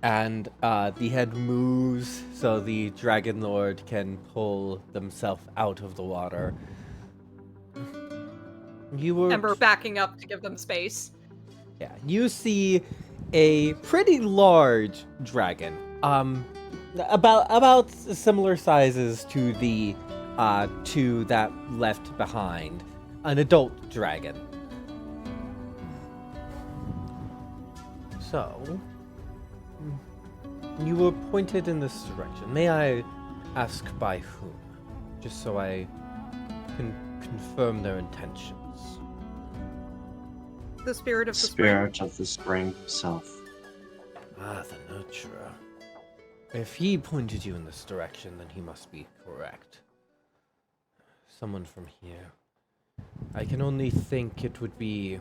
And the head moves so the Dragon Lord can pull themselves out of the water. You were... Ember backing up to give them space. Yeah, you see a pretty large dragon. About similar sizes to the two that left behind. An adult dragon. So, you were pointed in this direction. May I ask by whom? Just so I can confirm their intentions. The spirit of the Spirit of the spring himself. Ah, the nurturer. If he pointed you in this direction, then he must be correct. Someone from here. I can only think it would be...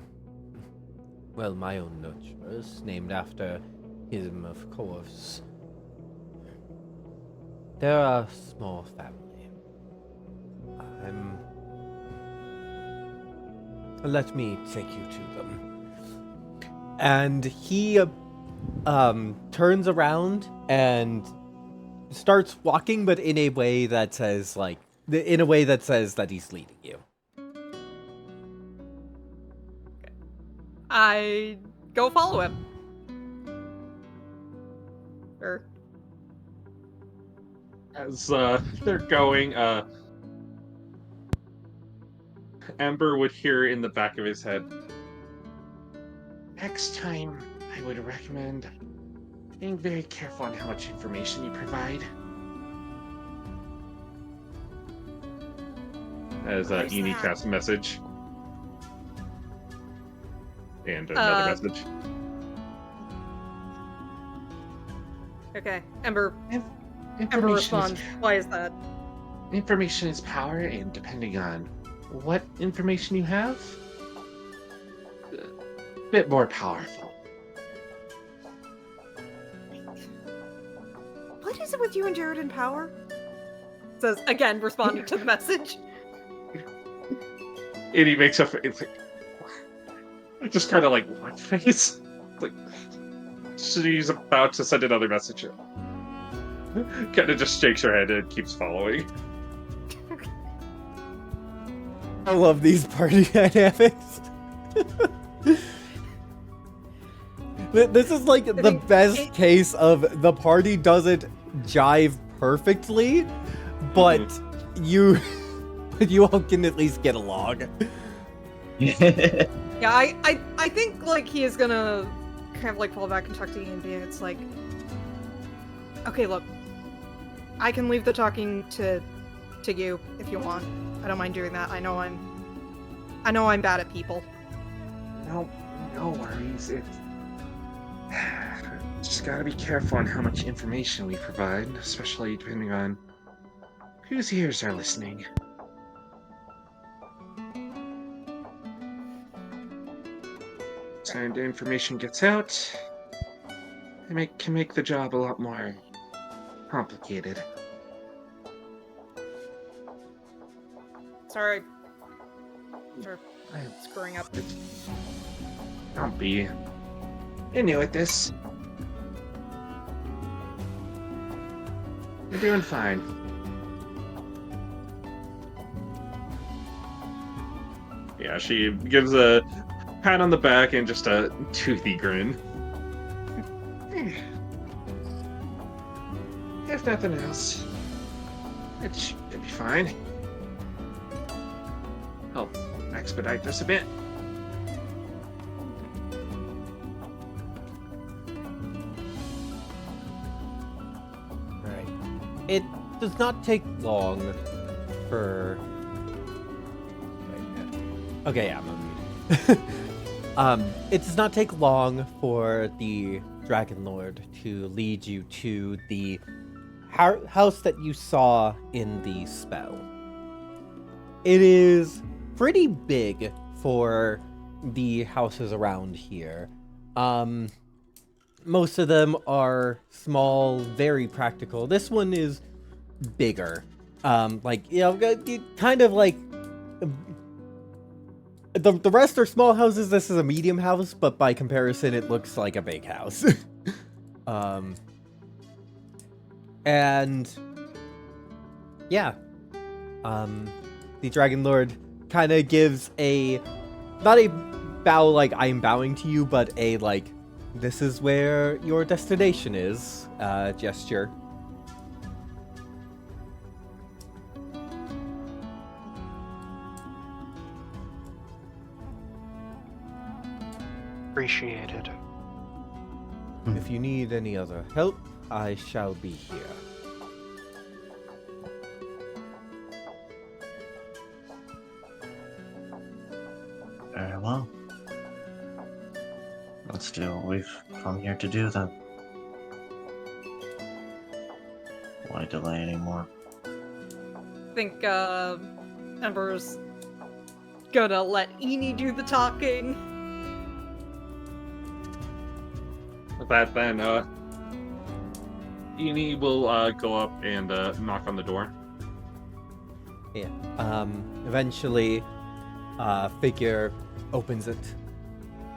Well, my own nurturers, named after him, of course. They're a small family. Let me take you to them. And he turns around and starts walking, but in a way that says that he's leading you. I go follow him. Or As they're going, Ember would hear in the back of his head, next time I would recommend being very careful on how much information you provide. As What is Eni that? casts a message. And another Uh, message. okay, Ember Information is, responds. Why is that? information is power, and depending on what information you have, a bit more powerful. What is it with you and Jared and power? Says again, responding to the message. And he makes up. It's like, just kind of like what face? Like she's about to send another message. Kind of just shakes her head and keeps following. I love these party dynamics. This is like the think best it- case of the party doesn't jive perfectly, but you all can at least get along. Yeah, I think like he is gonna kind of like fall back and talk to Ian. It's like, okay, look, I can leave the talking to you if you want. I don't mind doing that. I know I'm bad at people. No worries. It's just gotta be careful on how much information we provide, especially depending on whose ears are listening. And the information gets out, it can make the job a lot more complicated. Sorry for screwing up. Don't be. You're new at this. You're doing fine. Yeah, she gives a pat on the back and just a toothy grin. If nothing else, it should be fine. Help expedite this a bit. Right. It does not take long for... Okay, yeah, I'm unmuted. It does not take long for the Dragon Lord to lead you to the house that you saw in the spell. It is pretty big for the houses around here. Most of them are small, very practical. This one is bigger. Like, you know, kind of like... The rest are small houses. This is a medium house, but by comparison, it looks like a big house. And yeah, the Dragon Lord kind of gives not a bow like I'm bowing to you, but a like, this is where your destination is, gesture. Appreciated. If you need any other help, I shall be here. Very well. Let's do what we've come here to do then. Why delay anymore? I think Ember's gonna let Eni do the talking. With that, then, Eni will go up and knock on the door. Yeah. Eventually, figure opens it.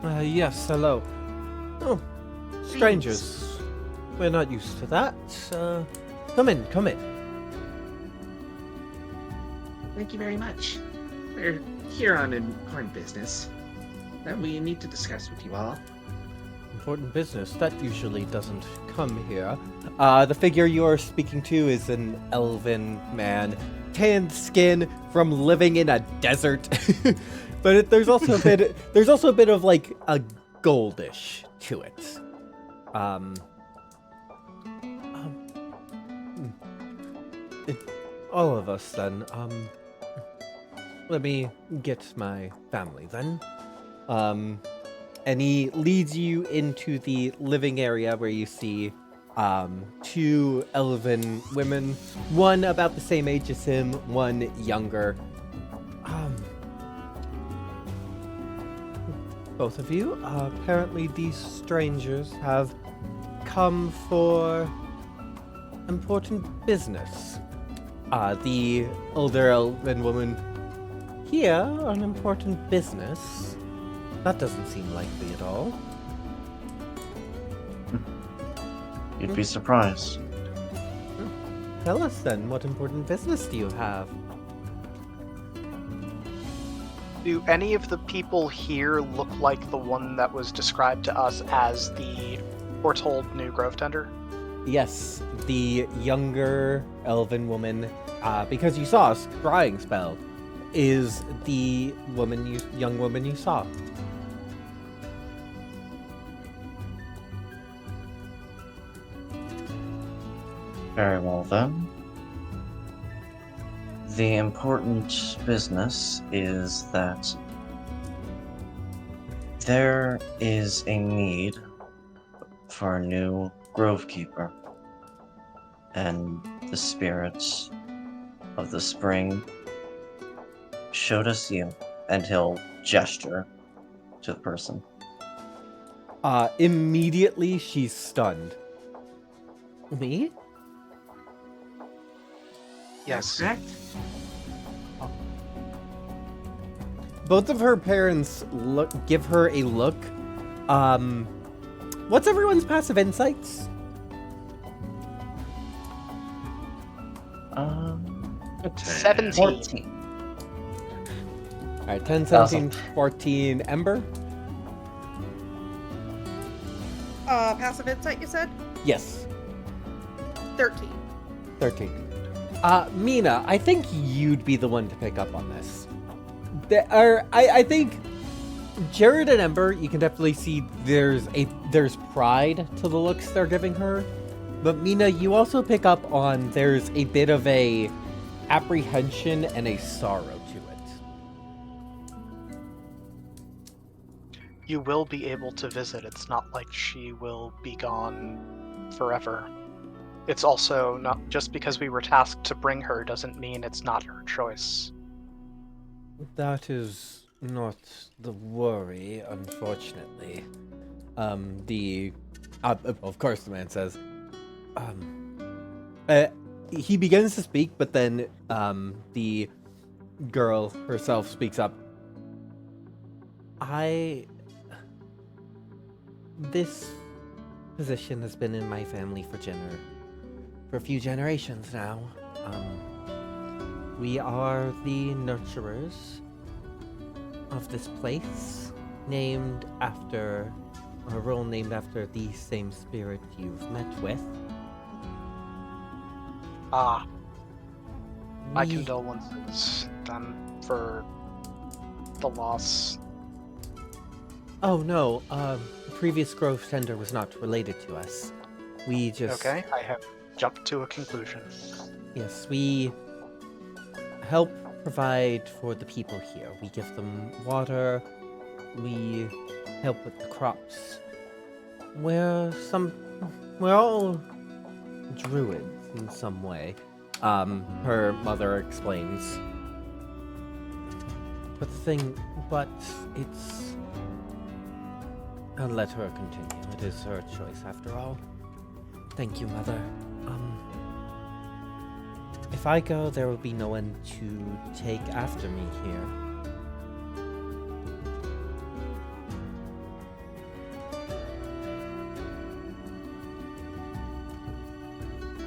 Yes, hello. Oh, strangers. We're not used to that. Come in, come in. Thank you very much. We're here on important business that we need to discuss with you all. Important business. That usually doesn't come here. The figure you're speaking to is an elven man. Tanned skin from living in a desert. But there's also a bit of like a goldish to it. All of us then. Let me get my family then. And he leads you into the living area where you see two elven women, one about the same age as him, one younger. Both of you, apparently these strangers have come for important business. The older elven woman, here on important business? That doesn't seem likely at all. You'd be surprised. Tell us then, what important business do you have? Do any of the people here look like the one that was described to us as the foretold new Grove Tender? Yes, the younger elven woman, because you saw a scrying spell, is the young woman you saw. Very well then. The important business is that there is a need for a new Grovekeeper, and the spirits of the spring showed us you, and he'll gesture to the person. Immediately she's stunned. Me? Yes. Correct? Both of her parents give her a look. What's everyone's passive insights? Good. 17. 14. Alright, 10, 17, 14. Ember? Passive insight, you said? Yes, 13. 13. Mina, I think you'd be the one to pick up on this. I think Jared and Ember, you can definitely see there's pride to the looks they're giving her. But Mina, you also pick up on there's a bit of a apprehension and a sorrow to it. You will be able to visit. It's not like she will be gone forever. It's also not just because we were tasked to bring her doesn't mean it's not her choice. That is not the worry, unfortunately. Of course the man says, he begins to speak, but then, the girl herself speaks up. This position has been in my family for a few generations now. We are the nurturers of this place, named after a role named after the same spirit you've met with. My condolences then for the loss. Oh no, the previous Grove Tender was not related to us. We just... Okay, I have jumped to a conclusion. Yes, we help provide for the people here. We give them water, we help with the crops. We're all druids in some way. Her mother explains. But it's... I'll let her continue. It is her choice after all. Thank you, Mother. If I go, there will be no one to take after me here.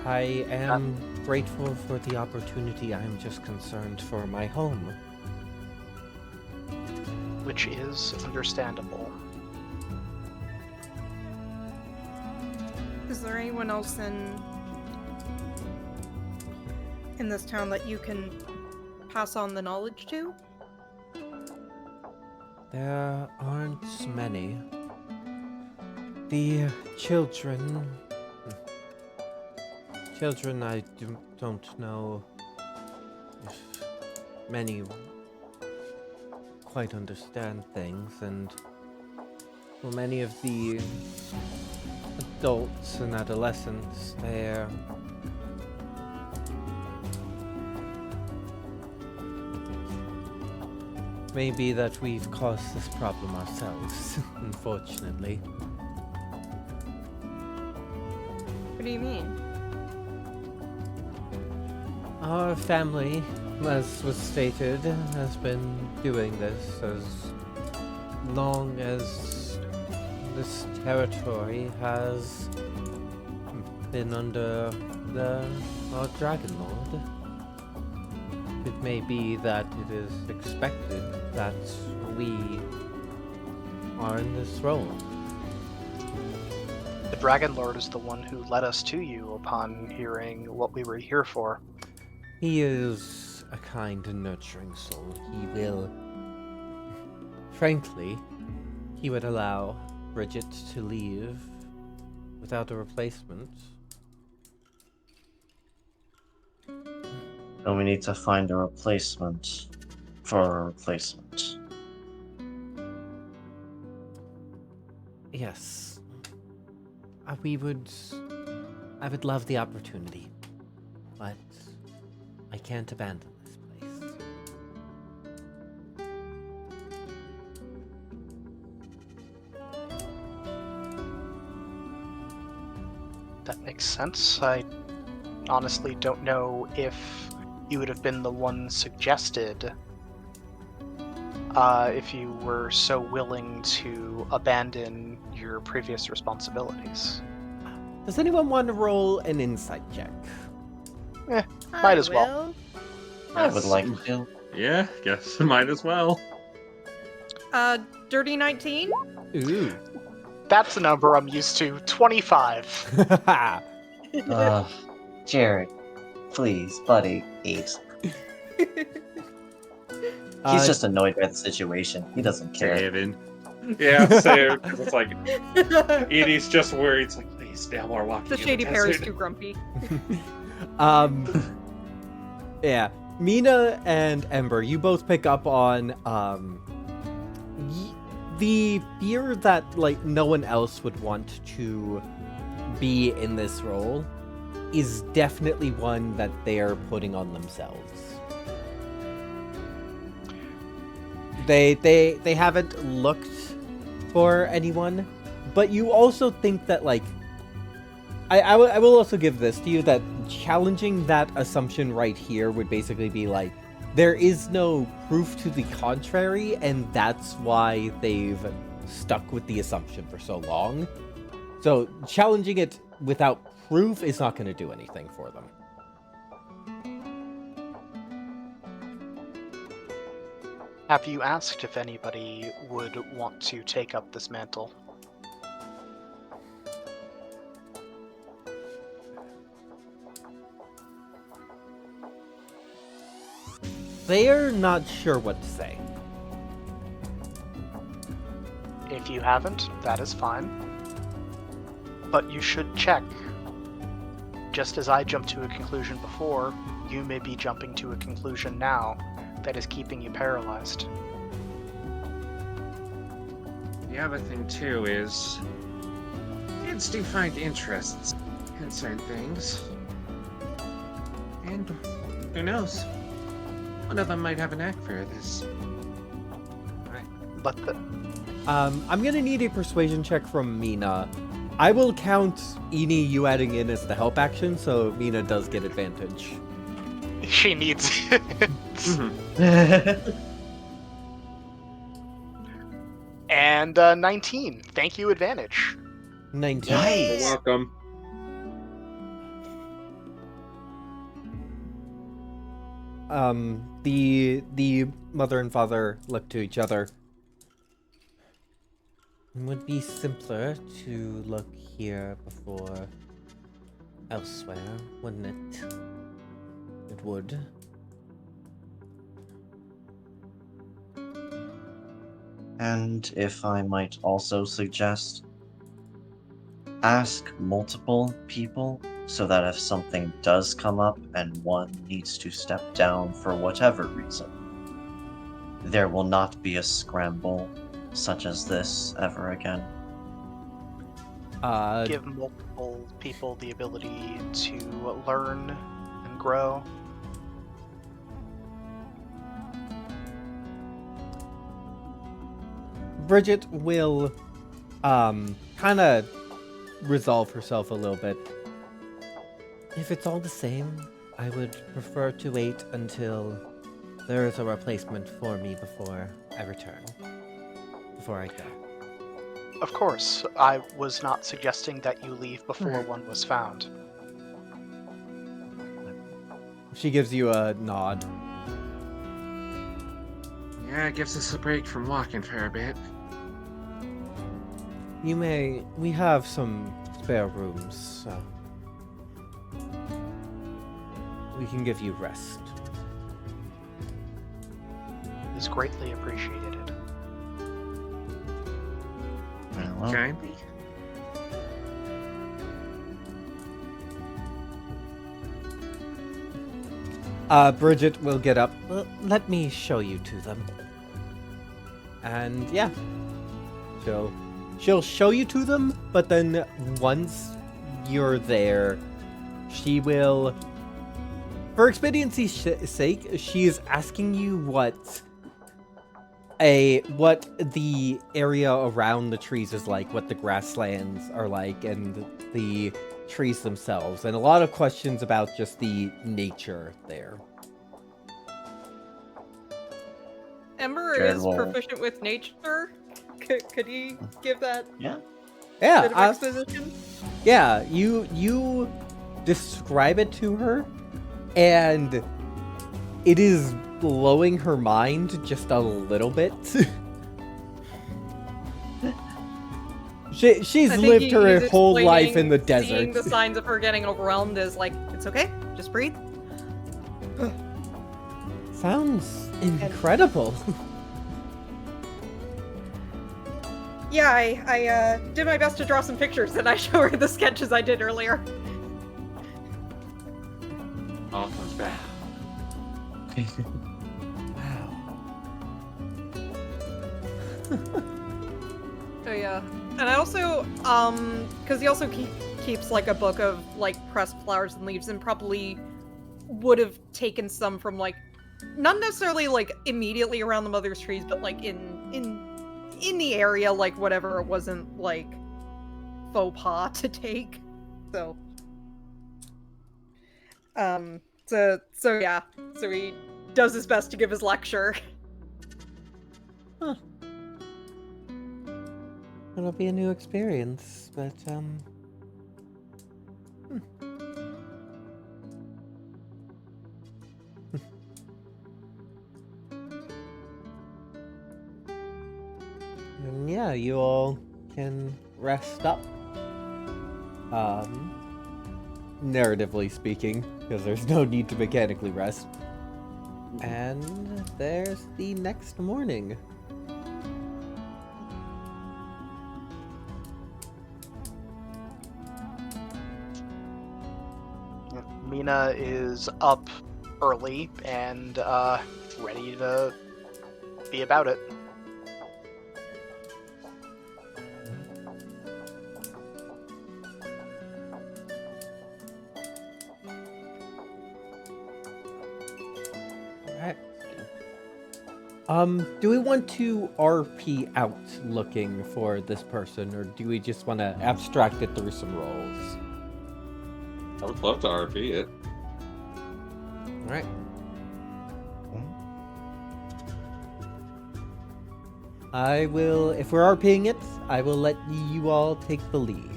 I am grateful for the opportunity. I am just concerned for my home. Which is understandable. Is there anyone else in this town that you can pass on the knowledge to? There aren't many. The children, I don't know if many quite understand things, and for many of the adults and adolescents, they're maybe that we've caused this problem ourselves, unfortunately. What do you mean? Our family, as was stated, has been doing this as long as this territory has been under our Dragon Lord. It may be that it is expected that we are in this role. The Dragon Lord is the one who led us to you upon hearing what we were here for. He is a kind and nurturing soul. He will... Frankly, he would allow Bridget to leave without a replacement. Then we need to find a replacement for a replacement. Yes. I would love the opportunity, but I can't abandon this place. That makes sense. I honestly don't know if you would have been the one suggested if you were so willing to abandon your previous responsibilities. Does anyone want to roll an insight check? Might as well. I would like to. Yeah, guess might as well. Dirty 19? Ooh. That's a number I'm used to. 25. Jared, please, buddy, 8. He's just annoyed by the situation. He doesn't care. David. Yeah, same. Because it's like, Edie's just worried. It's like, please, now we're walking. The in shady pair is desert. too grumpy. Yeah. Mina and Ember, you both pick up on the fear that like no one else would want to be in this role is definitely one that they're putting on themselves. They haven't looked for anyone, but you also think that like I will also give this to you, that challenging that assumption right here would basically be like, there is no proof to the contrary, and that's why they've stuck with the assumption for so long. So challenging it without proof is not going to do anything for them. Have you asked if anybody would want to take up this mantle? They're not sure what to say. If you haven't, that is fine. But you should check. Just as I jumped to a conclusion before, you may be jumping to a conclusion now that is keeping you paralyzed. The other thing too is, kids do find interests in certain things, and who knows? One of them might have a knack for this. But the I'm gonna need a persuasion check from Mina. I will count Eni you adding in as the help action, so Mina does get advantage. she needs it. And 19. Thank you, advantage. 19. You're welcome. The mother and father look to each other. It would be simpler to look here before elsewhere, wouldn't it? It would. And if I might also suggest, ask multiple people so that if something does come up and one needs to step down for whatever reason, there will not be a scramble such as this ever again. Give multiple people the ability to learn and grow. Bridget will kind of resolve herself a little bit. If it's all the same, I would prefer to wait until there is a replacement for me before I return. Before I go. Of course, I was not suggesting that you leave before one was found. She gives you a nod. Yeah, it gives us a break from walking for a bit. We have some spare rooms, so we can give you rest. It is greatly appreciated. Well, Can I be? Bridget will get up. Well, let me show you to them. And yeah, she'll show you to them, but then once you're there, she will, for expediency's sake, she is asking you what the area around the trees is like, what the grasslands are like, and the trees themselves, and a lot of questions about just the nature there. Ember Jared is will- proficient with nature. Could he give that yeah. Yeah, bit of exposition? yeah, you describe it to her, and it is blowing her mind just a little bit. She's I think lived he's her whole life in the explaining Seeing desert. the signs of her getting overwhelmed is like, it's okay, just breathe. Sounds incredible. Yeah, I did my best to draw some pictures, and I show her the sketches I did earlier. All comes back. Wow. So yeah, and I also, because he also keeps like a book of like pressed flowers and leaves, and probably would have taken some from like, not necessarily like immediately around the mother's trees, but like in the area, like whatever, it wasn't like faux pas to take. So, so yeah, so he does his best to give his lecture. It'll be a new experience, but And yeah, you all can rest up. Narratively speaking, because there's no need to mechanically rest. And there's the next morning. Mina is up early and ready to be about it. Alright. Do we want to RP out looking for this person, or do we just want to abstract it through some rolls? I would love to RP it. Alright. I will, if we're RPing it, I will let you all take the lead.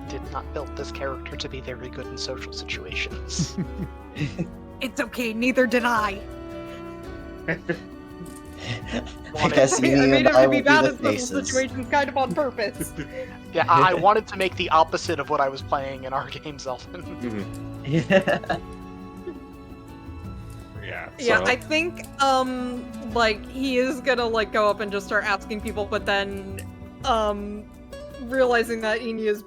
Did not build this character to be very good in social situations. It's okay, neither did I. I Wanted- guess I you made and I him will be bad be in the social faces. situations kind of on purpose. Yeah, I wanted to make the opposite of what I was playing in our game, Zelton. Yeah. Yeah. Yeah, so- I think like he is gonna like go up and just start asking people, but then realizing that Eni is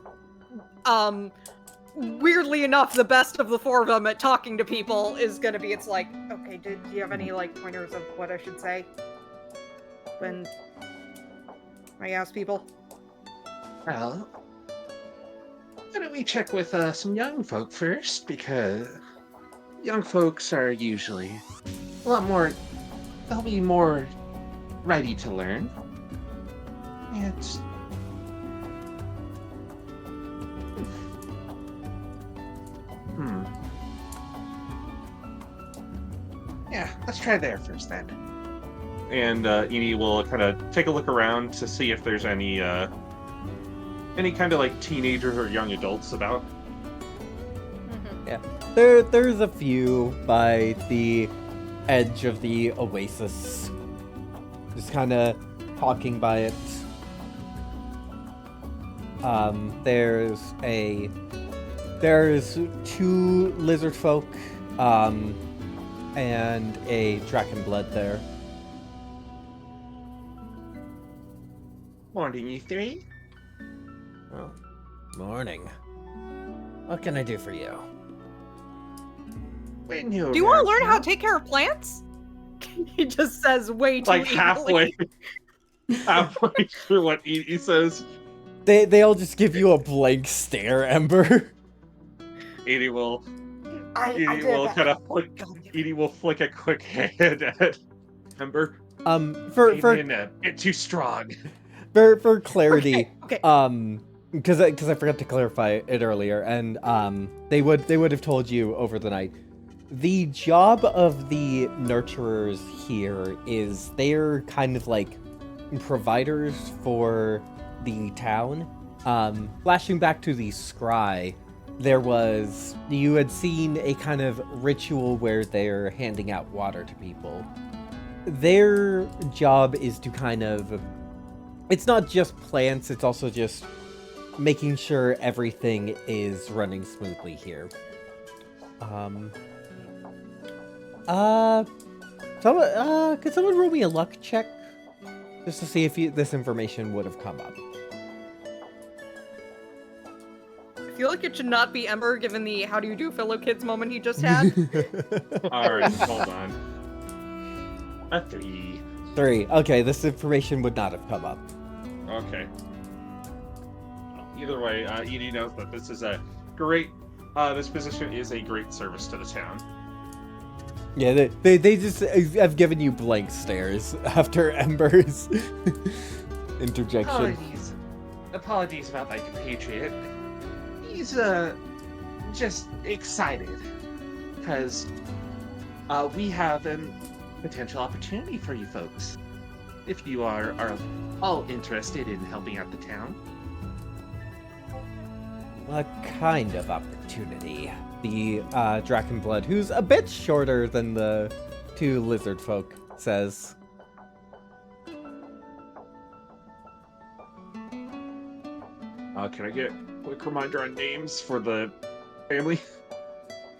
weirdly enough the best of the four of them at talking to people is gonna be, it's like, okay, do you have any like pointers of what I should say when I ask people? Well, why don't we check with some young folk first? Because young folks are usually a lot more. They'll be more ready to learn. It's. Yeah, let's try there first then. And Eni will kind of take a look around to see if there's any kind of like teenagers or young adults about. There's a few by the edge of the oasis. Just kind of talking by it. There's two lizard folk, and a Drakenblood there. Morning, you three. Oh, morning. What can I do for you? We're new Do you want to around learn how town. to take care of plants? He just says way too Like eagerly. halfway through what Edie says, They all just give you a blank stare, Ember. Edie will I Edie will kind of flick. Edie will flick a quick hand at Ember. For Came in a bit too strong. for clarity, Okay. because I forgot to clarify it earlier, and they would have told you over the night. The job of the nurturers here is they're kind of like providers for the town. Flashing back to the scry, you had seen a kind of ritual where they're handing out water to people. Their job is to kind of, it's not just plants, it's also just making sure everything is running smoothly here. Could someone roll me a luck check? Just to see if this information would have come up. I feel like it should not be Ember given the how do you do fellow kids moment he just had. Alright, hold on. A 3. 3. Okay, this information would not have come up. Okay. Either way, Edie knows that this is a great. This position is a great service to the town. Yeah, they just have given you blank stares after Ember's interjection. Apologies about my compatriot. He's just excited because we have a potential opportunity for you folks. If you are all interested in helping out the town. What kind of opportunity? The Drakenblood, who's a bit shorter than the two lizard folk, says. Can I get a quick reminder on names for the family?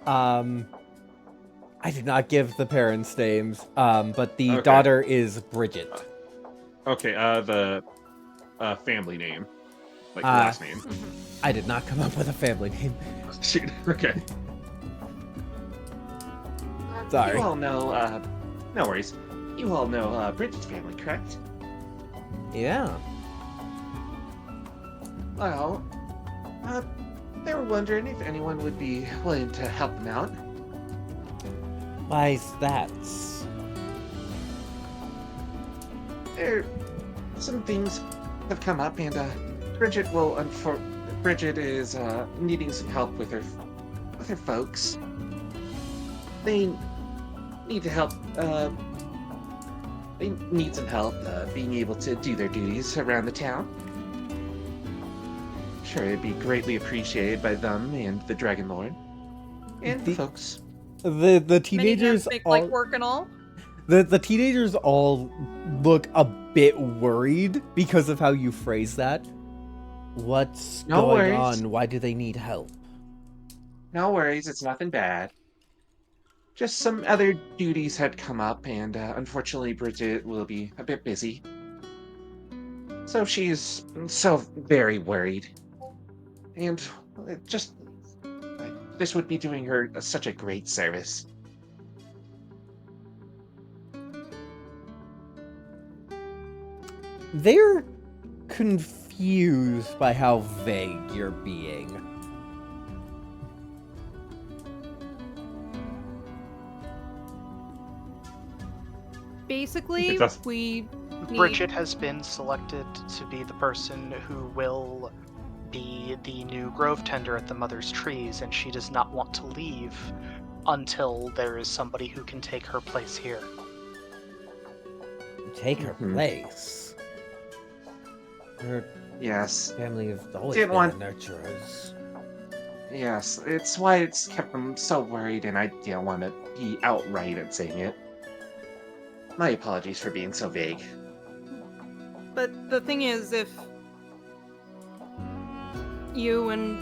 I did not give the parents' names, but the Okay. daughter is Bridget. Okay, the family name. Like last name. I did not come up with a family name. Shoot, okay. Sorry. You all know, no worries. You all know Bridget's family, correct? Yeah. Well, they were wondering if anyone would be willing to help them out. Why's that? There, some things have come up, and Bridget is needing some help with her folks. They need to help. They need some help being able to do their duties around the town. Sure, it'd be greatly appreciated by them and the Dragon Lord and the folks. The Many teenagers hands make all, light work and all. the teenagers all look a bit worried because of how you phrase that. What's No going worries. on? Why do they need help? No worries, it's nothing bad. Just some other duties had come up, and unfortunately, Bridget will be a bit busy. So she's so very worried. And this would be doing her such a great service. They're confused by how vague you're being. Basically, It does- we need... Bridget has been selected to be the person who will be the new grove tender at the Mother's Trees, and she does not want to leave until there is somebody who can take her place here. Take her Mhm. place. Her Yes, family have always Didn't been want- the nurturers. yes, it's why it's kept them so worried, and I didn't want to be outright at saying it. My apologies for being so vague. But the thing is, if you and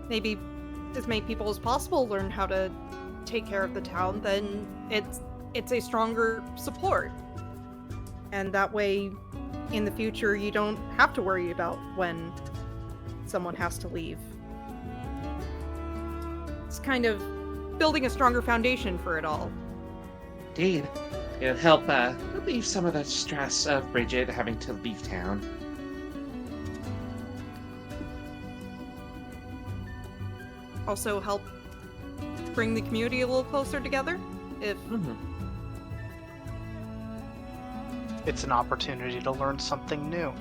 maybe as many people as possible learn how to take care of the town, then it's a stronger support. And that way, in the future, you don't have to worry about when someone has to leave. It's kind of building a stronger foundation for it all. Indeed. It'll help relieve some of the stress of Bridget having to leave town. Also help bring the community a little closer together. If It's an opportunity to learn something new.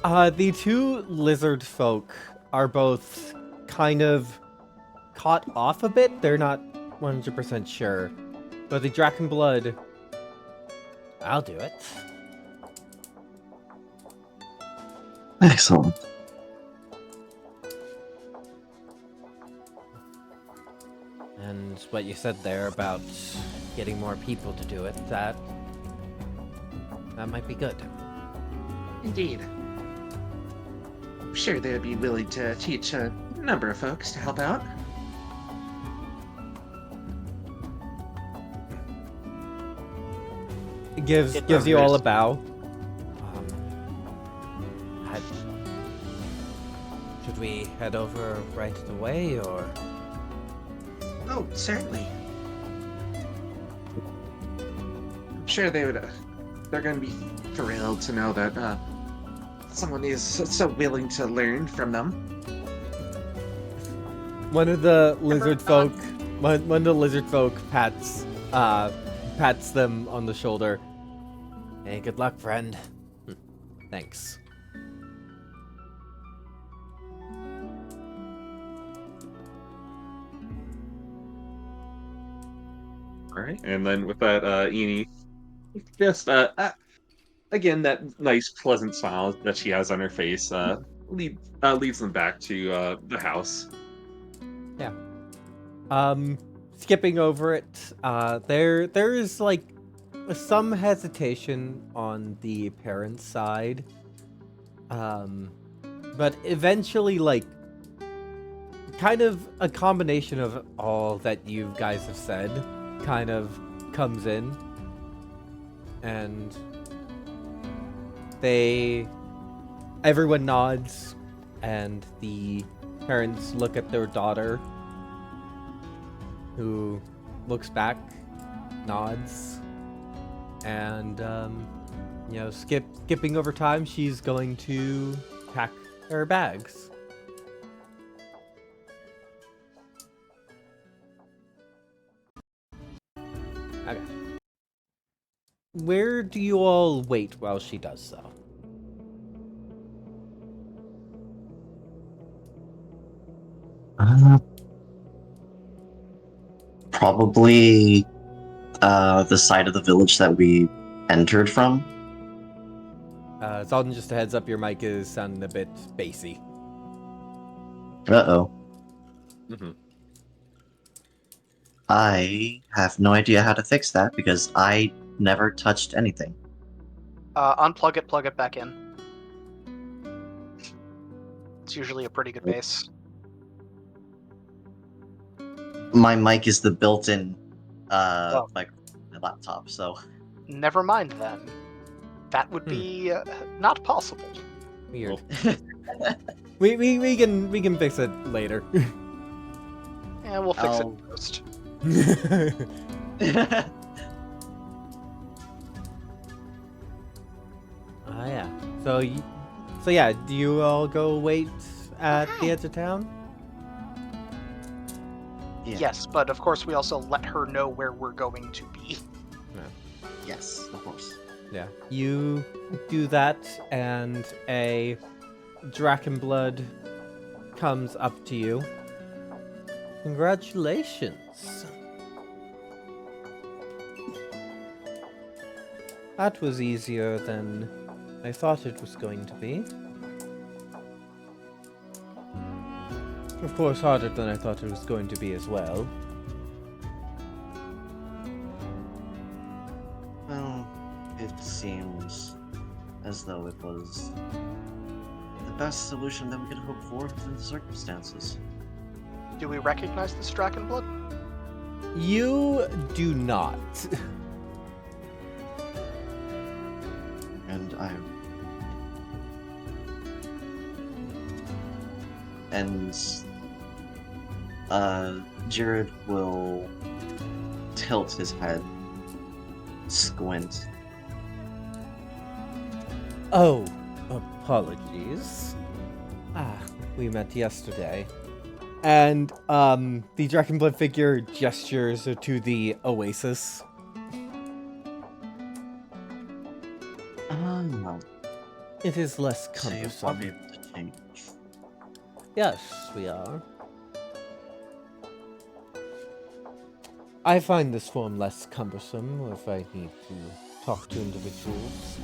The two lizard folk are both kind of caught off a bit. They're not 100% sure. But the Drakenblood, I'll do it. Excellent. And what you said there about getting more people to do it, that might be good. Indeed. I'm sure they'd be willing to teach a number of folks to help out. It gives It you all a remembers. bow. Should we head over right away, or? Oh, certainly. I'm sure they would. They're going to be thrilled to know that someone is so willing to learn from them. One of the lizard folk, one of the lizard folk pats them on the shoulder. Hey, good luck, friend. Thanks. All right. And then with that, Eni, just again that nice, pleasant smile that she has on her face, leads them back to the house. Skipping over it, there is like some hesitation on the parents' side. But eventually, like, kind of a combination of all that you guys have said kind of comes in, and everyone nods, and the parents look at their daughter, who looks back, nods, and skipping over time, she's going to pack her bags. Okay. Where do you all wait while she does so? Probably the side of the village that we entered from. Zalden, just a heads up, your mic is sounding a bit bassy. Uh-oh. Mm-hmm. I have no idea how to fix that because I never touched anything. Unplug it, plug it back in. It's usually a pretty good base. My mic is the built-in Oh. my laptop, so Never mind then. That would be not possible. Weird. we can fix it later. Yeah, we'll fix I'll- it first. Ah, yeah. So yeah, do you all go wait at the edge of town? Yeah. Yes, but of course we also let her know where we're going to be. Yes, of course. Yeah. You do that, and a Drakenblood comes up to you. Congratulations. That was easier than I thought it was going to be. Of course, harder than I thought it was going to be as well. Well, it seems as though it was best solution that we could hope for in the circumstances. Do we recognize this Drakenblood? You do not. And Jared will tilt his head, squint. Oh, apologies. We met yesterday. And, the Drakenblood figure gestures to the oasis. Oh, It is less so you are cumbersome. able to change. Yes, we are. I find this form less cumbersome if I need to talk to individuals.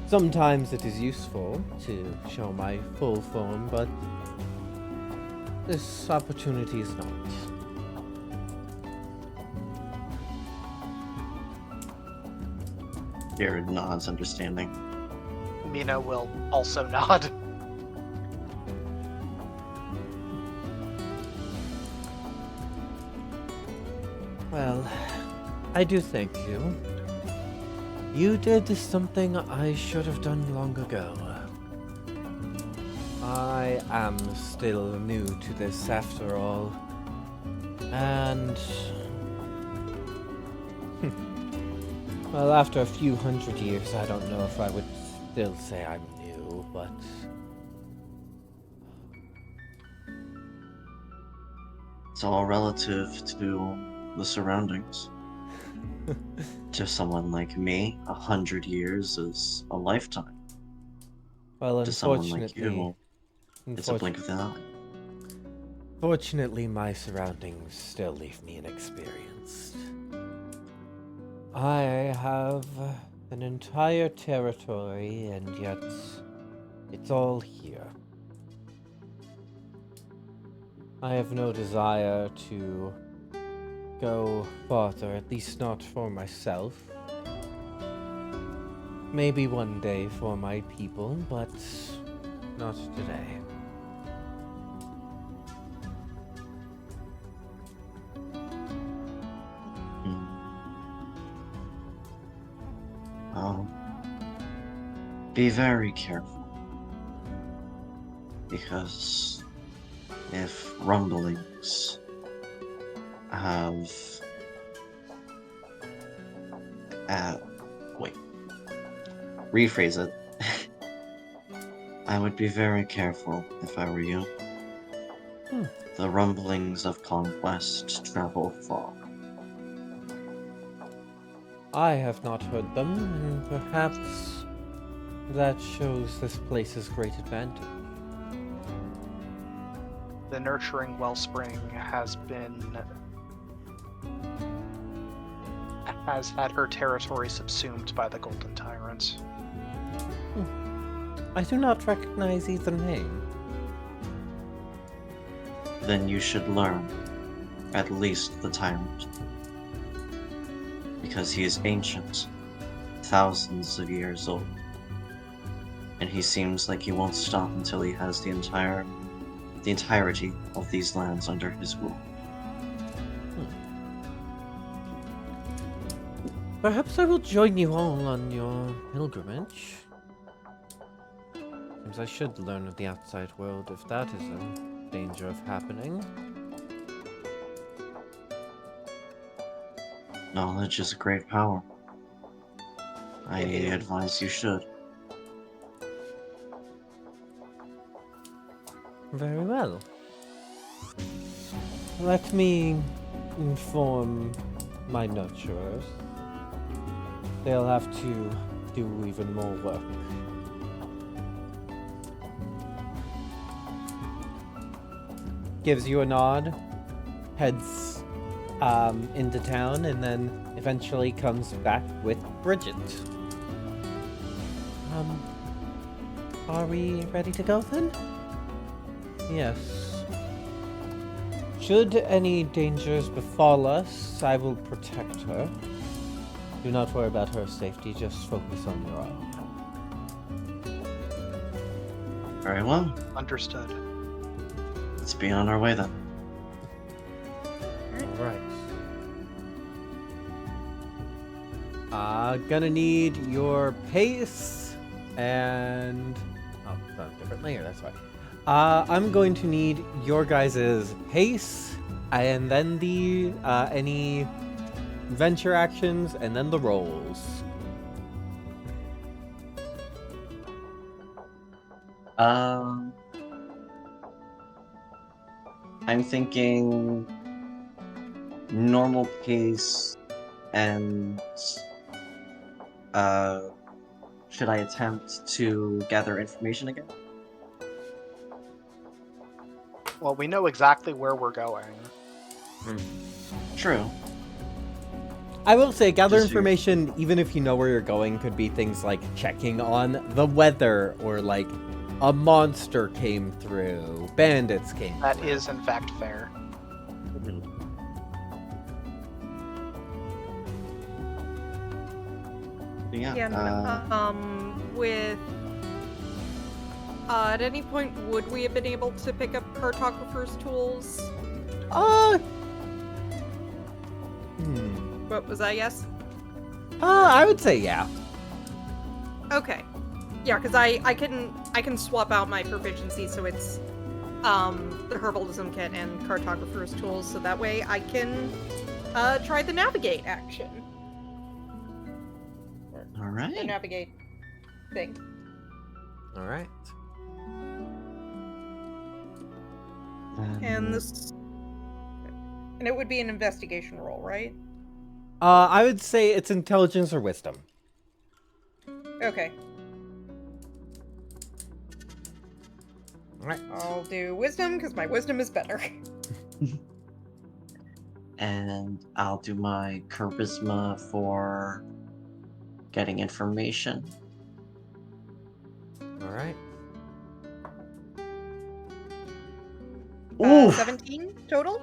Sometimes it is useful to show my full form, but this opportunity is not. Jared nods, understanding. Mina will also nod. Well, I do thank you. You did something I should have done long ago. I am still new to this after all. And... well, after a few hundred years, I don't know if I would still say I'm new, but... It's all relative to the surroundings. To someone like me, 100 years is a lifetime. well, To someone like unfortunately... you, it's a blink of the eye. Fortunately, my surroundings still leave me inexperienced. I have an entire territory, and yet it's all here. I have no desire to go farther, at least not for myself. Maybe one day for my people, but not today. Be very careful. Because if rumblings have... wait. Rephrase it. I would be very careful if I were you. The rumblings of conquest travel far. I have not heard them, and perhaps that shows this place's great advantage. The nurturing wellspring has had her territory subsumed by the Golden Tyrant. I do not recognize either name. Then you should learn at least the Tyrant. Because he is ancient, thousands of years old. And he seems like he won't stop until he has the entirety of these lands under his rule. Perhaps I will join you all on your pilgrimage. Seems I should learn of the outside world if that is in danger of happening. Knowledge is a great power. I advise you should. Very well. Let me inform my nurturers. They'll have to do even more work. Gives you a nod, heads into town, and then eventually comes back with Bridget. Are we ready to go then? Yes. Should any dangers befall us, I will protect her. Do not worry about her safety, just focus on your own. Very well. Understood. Let's be on our way then. Alright. Gonna need your pace and... Oh, it's on a different layer, that's why. I'm going to need your guys' pace, and then the, any venture actions, and then the rolls. I'm thinking normal pace and should I attempt to gather information again? Well, we know exactly where we're going. True. I will say, gather Just information, even if you know where you're going, could be things like checking on the weather, or like a monster came through, bandits came That through. is, in fact, fair. Yeah. Yeah, with at any point would we have been able to pick up cartographer's tools? What was that? Yes. I would say yeah. Okay. Yeah, because I can swap out my proficiency, so it's the herbalism kit and cartographer's tools, so that way I can try the navigate action. All The right. navigate thing. All right. And this, and it would be an investigation roll, right? I would say it's intelligence or wisdom. Okay, All right. I'll do wisdom because my wisdom is better. And I'll do my charisma for getting information. All right. Oof. 17 total?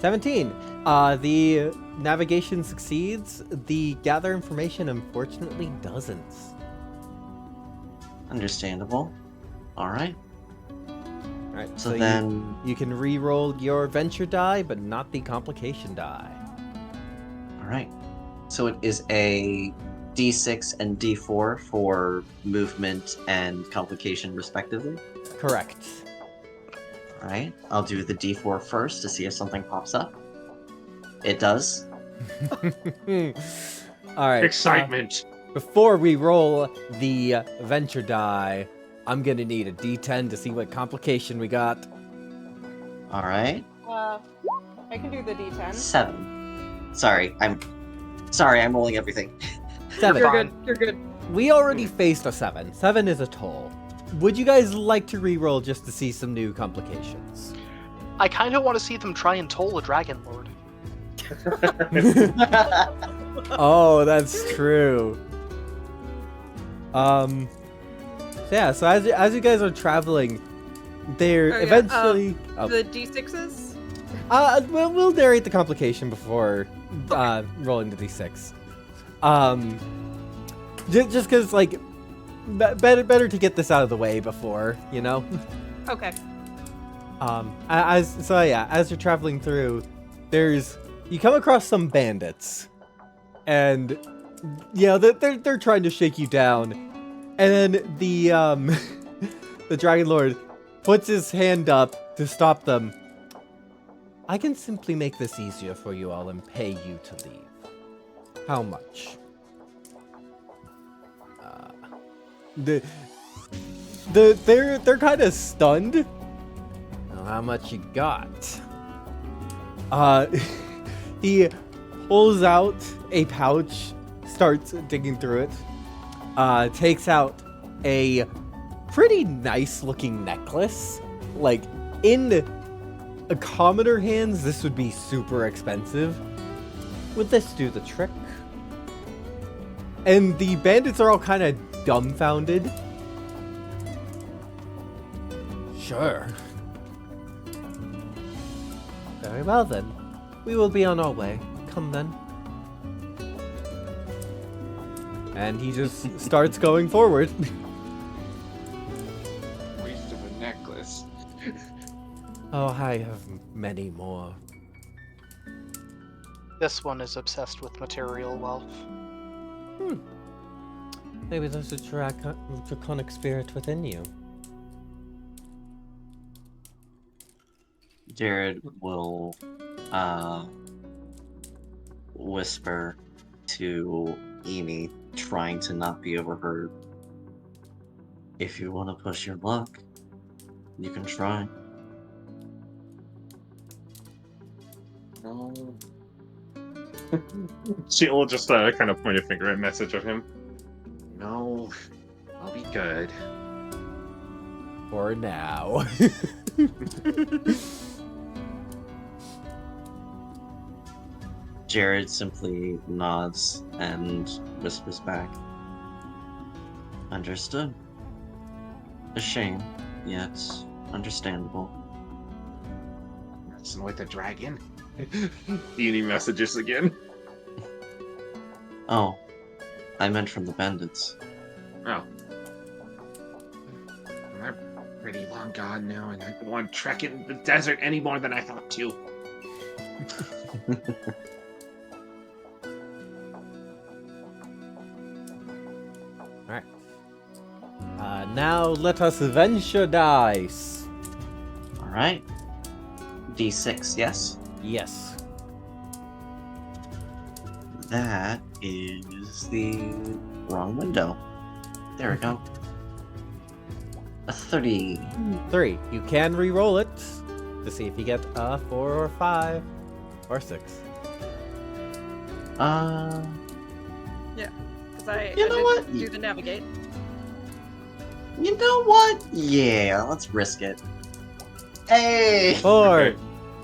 17. The navigation succeeds. The gather information, unfortunately, doesn't. Understandable. All right. All right. So you- then, you can re-roll your venture die, but not the complication die. all right. So it is a D6 and D4 for movement and complication, respectively. Correct. All right. I'll do the D4 first to see if something pops up. It does. All right. Excitement. Before we roll the venture die, I'm gonna need a D10 to see what complication we got. All right. I can do the D10. 7. Sorry, I'm rolling everything. 7. You're Fine. good. You're good. We already faced a 7. 7 is a toll. Would you guys like to re-roll just to see some new complications? I kind of want to see them try and toll a Dragon Lord. Oh, that's true. So yeah, so as you guys are traveling, they're Oh, yeah, eventually. The D6s? We'll narrate the complication before rolling the d6. Just because like better to get this out of the way before, you know. Okay. As you're traveling through, you come across some bandits, and they're trying to shake you down, and then the the Dragon Lord puts his hand up to stop them. I can simply make this easier for you all and pay you to leave. How much? They're kind of stunned. Well, how much you got? He pulls out a pouch, starts digging through it, takes out a pretty nice looking necklace. Like, in a commoner hands, this would be super expensive. Would this do the trick? And the bandits are all kind of dumbfounded. Sure. Very well then. We will be on our way. Come then. And he just starts going forward. Waste of a Oh, I have many more. This one is obsessed with material wealth. Maybe there's a draconic spirit within you. Jared will whisper to Amy, trying to not be overheard. If you want to push your luck, you can try. No. She'll just kind of point a finger and message at him. No, I'll be good. For now. Jared simply nods and whispers back. Understood. A shame, yet understandable. Messing with the dragon. Eni messages again. Oh, I meant from the bandits. Oh. They're pretty long gone now, and I don't want to trek in the desert any more than I thought to. Alright. Now let us venture dice. Alright. D6, yes? Yes. That is the wrong window. There we go. A 30. 3. You can re-roll it to see if you get a 4 or 5 or 6. Because I You know didn't what? do the navigate. You know what? Yeah, let's risk it. Hey! 4. Okay.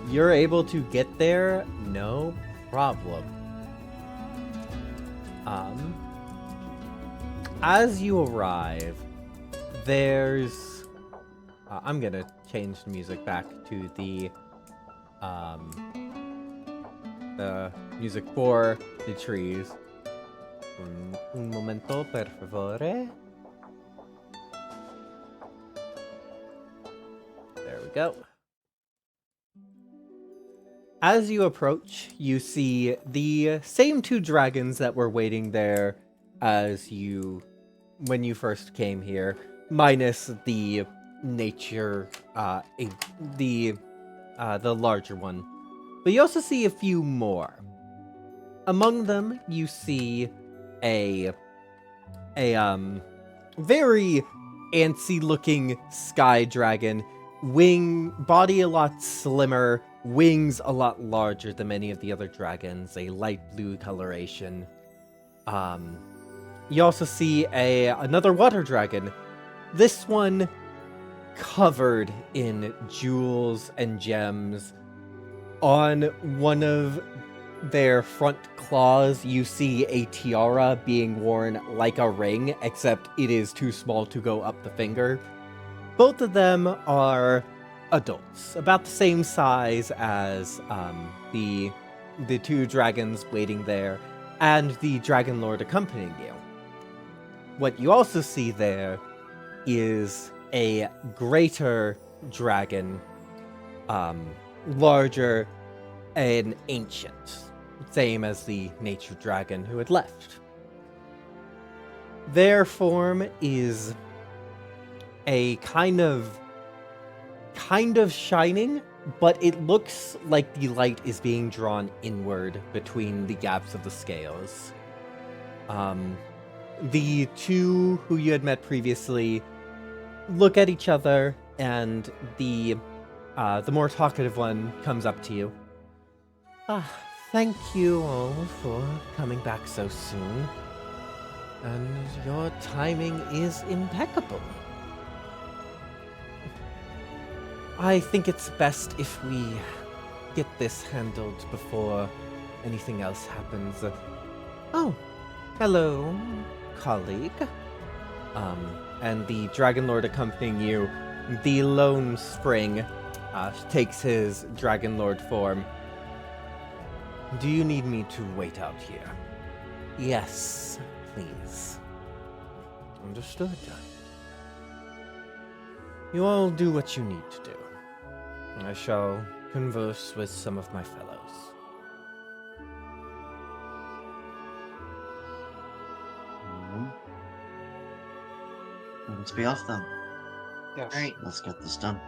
You're able to get there, no problem. As you arrive, there's... I'm gonna change the music back to the music for the trees. Un momento, per favore. There we go. As you approach, you see the same 2 dragons that were waiting there as you when you first came here, minus the nature, the larger one. But you also see a few more. Among them, you see a very antsy-looking sky dragon, body a lot slimmer, wings a lot larger than many of the other dragons, a light blue coloration. You also see another water dragon. This one covered in jewels and gems. On one of their front claws, you see a tiara being worn like a ring, except it is too small to go up the finger. Both of them are adults, about the same size as the 2 dragons waiting there, and the Dragon Lord accompanying you. What you also see there is a greater dragon, larger and ancient, same as the nature dragon who had left. Their form is a kind of shining, but it looks like the light is being drawn inward between the gaps of the scales. The 2 who you had met previously look at each other, and the more talkative one comes up to you. Thank you all for coming back so soon. And your timing is impeccable. I think it's best if we get this handled before anything else happens. Oh, hello, colleague. And the Dragon Lord accompanying you, the Lone Spring, takes his Dragon Lord form. Do you need me to wait out here? Yes, please. Understood. You all do what you need to do. I shall converse with some of my fellows. Mhm. Let's be off then. Yes. Right. Let's get this done.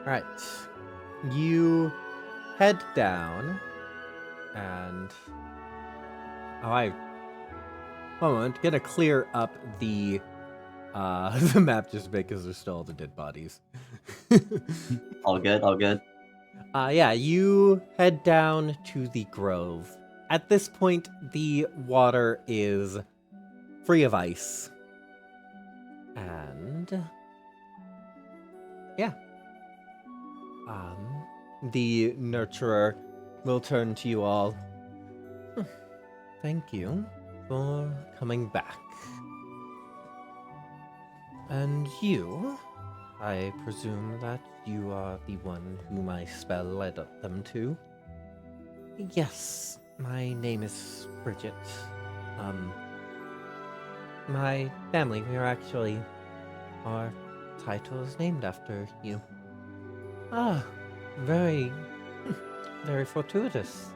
Right. You head down, and I'm gonna clear up the the map just because there's still all the dead bodies. All good, all good. Yeah, you head down to the grove. At this point, the water is free of ice. And yeah. The nurturer will turn to you all. Thank you for coming back. And you, I presume that you are the one who my spell led them to? Yes, my name is Bridget. My family, our title is named after you. Ah, very, very fortuitous.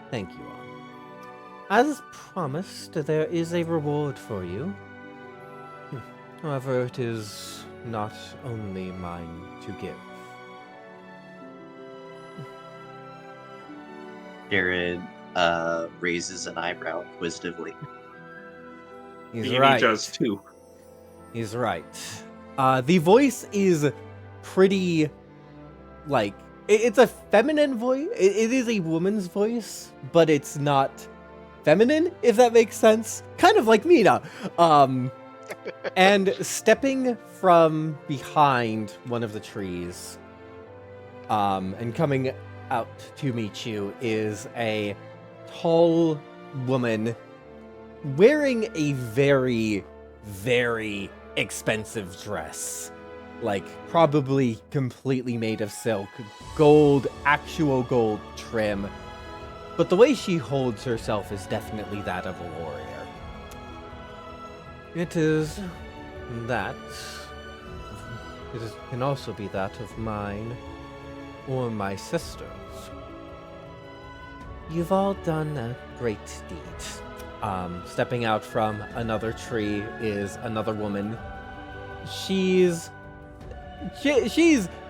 Thank you all. As promised, there is a reward for you. However, it is not only mine to give. Jared raises an eyebrow inquisitively. He's Beanie right. does too. He's right. The voice is pretty, like, it's a feminine voice. It is a woman's voice, but it's not feminine, if that makes sense. Kind of like Mina. And stepping from behind one of the trees, and coming out to meet you is a tall woman wearing a very, very expensive dress. Like, probably completely made of silk, gold, actual gold trim. But the way she holds herself is definitely that of a warrior. It can also be that of mine or my sisters. You've all done a great deed. Stepping out from another tree is another woman. She's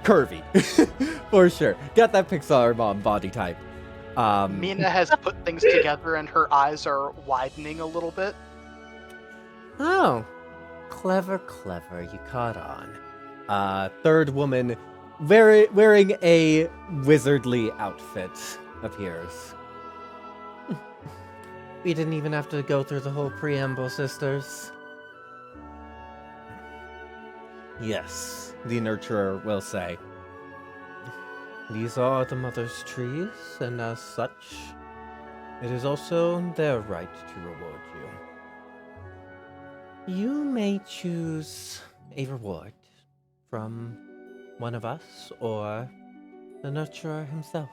curvy, for sure. Got that Pixar mom body type. Mina has put things together and her eyes are widening a little bit. Oh, clever. You caught on. Third woman, wearing a wizardly outfit, appears. We didn't even have to go through the whole preamble, sisters. Yes, the nurturer will say. These are the mother's trees, and as such, it is also their right to reward you. You may choose a reward from one of us or the nurturer himself.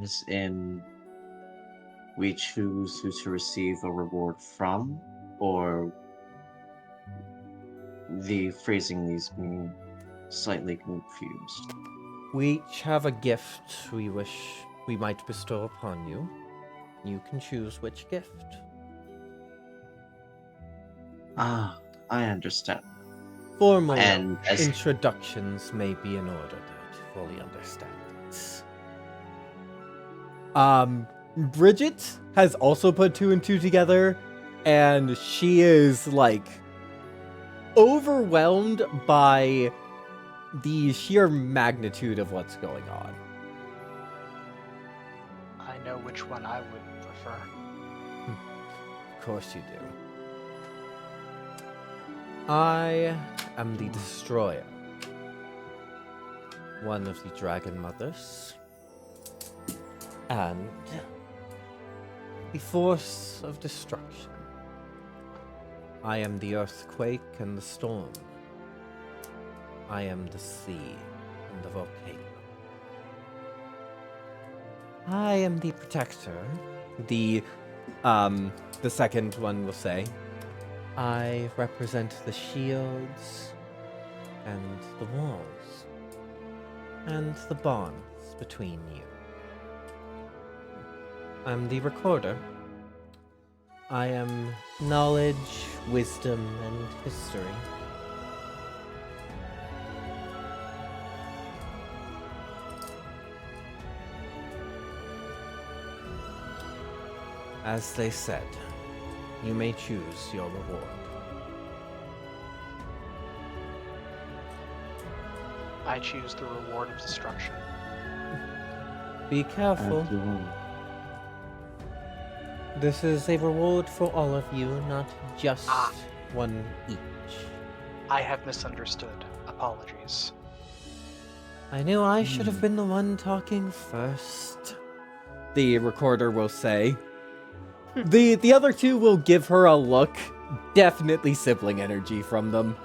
As in, we choose who to receive a reward from, or the phrasing leaves me slightly confused. We each have a gift we wish we might bestow upon you. You can choose which gift. Ah, I understand. Formal And as introductions may be in order to fully understand it. Bridget has also put two and two together, and she is, like, overwhelmed by the sheer magnitude of what's going on. I know which one I would prefer. Of course you do. I am the Destroyer, one of the Dragon Mothers, and the Force of Destruction. I am the Earthquake and the Storm. I am the sea and the volcano. I am the protector. The second one will say, I represent the shields and the walls and the bonds between you. I'm the recorder. I am knowledge, wisdom, and history. As they said, you may choose your reward. I choose the reward of destruction. Be careful. As you will. This is a reward for all of you, not just Ah. one each. I have misunderstood. Apologies. I knew I should have been the one talking first. The recorder will say. The other two will give her a look. Definitely sibling energy from them.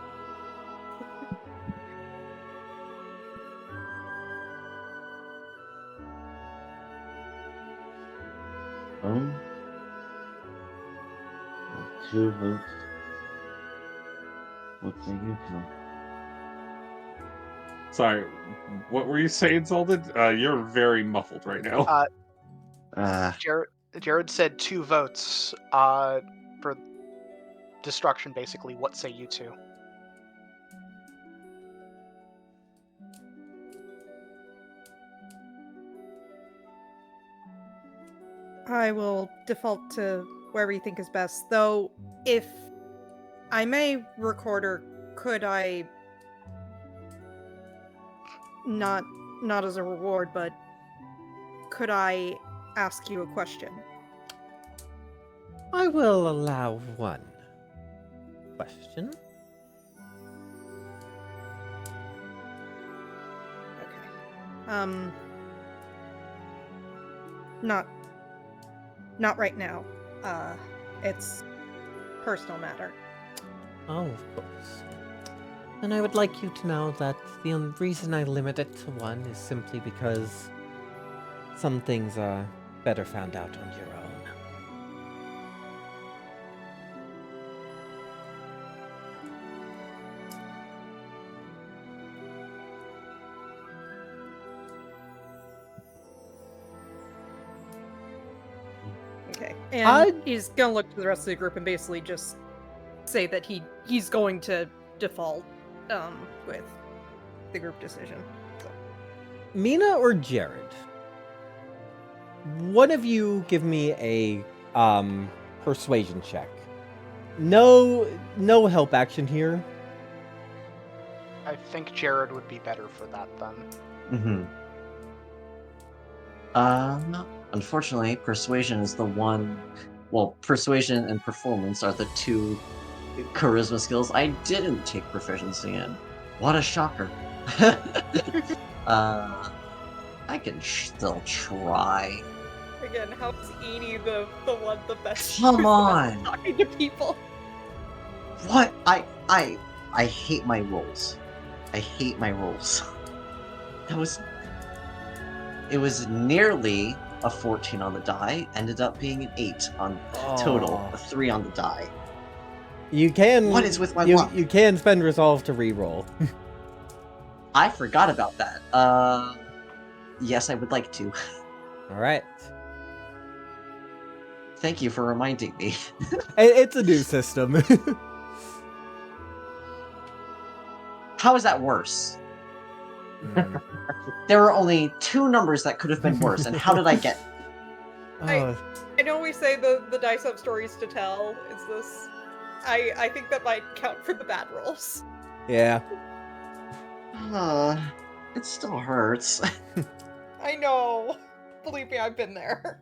Um, 2 votes. What say you two? Sorry, what were you saying, Zalded? You're very muffled right now. Jared said 2 votes for destruction, basically. What say you two? I will default to wherever you think is best. Though, if I may, recorder, could I not as a reward, but could I ask you a question? I will allow one question. Okay. Not right now. It's personal matter. Oh, of course. And I would like you to know that the only reason I limit it to one is simply because some things are better found out on your own. Okay. And I'd- he's gonna look to the rest of the group and basically just say that he's going to default with the group decision. So. Mina or Jared? One of you give me a persuasion check. No help action here. I think Jared would be better for that then. Unfortunately, persuasion is the one. Well, persuasion and performance are the 2 charisma skills I didn't take proficiency in. What a shocker. I can still try. Again, how's Edie the best? Come on! Talking to people. What? I hate my rolls. I hate my rolls. It was nearly a 14 on the die, ended up being an 8 on total, Aw. a 3 on the die. You can. What is with my you, luck? you can spend resolve to reroll. I forgot about that. Yes, I would like to. All right. Thank you for reminding me. It's a new system. How is that worse? There were only 2 numbers that could have been worse, and how did I get? Oh, I know we say the dice have stories to tell. Is this? I think that might count for the bad rolls. yeah. It still hurts. I know. Believe me, I've been there.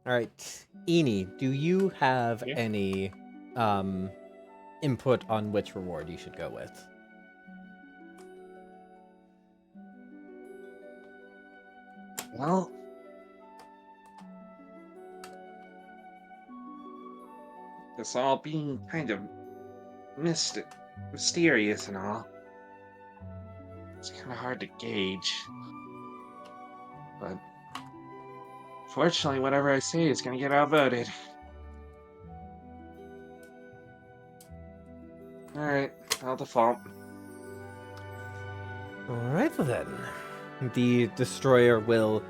All right, Eni, do you have Yeah. any input on which reward you should go with? Well, it's all being kind of mysterious and all. It's kind of hard to gauge. But Unfortunately, whatever I say is gonna get outvoted. Alright, I'll default. Alright then. The destroyer will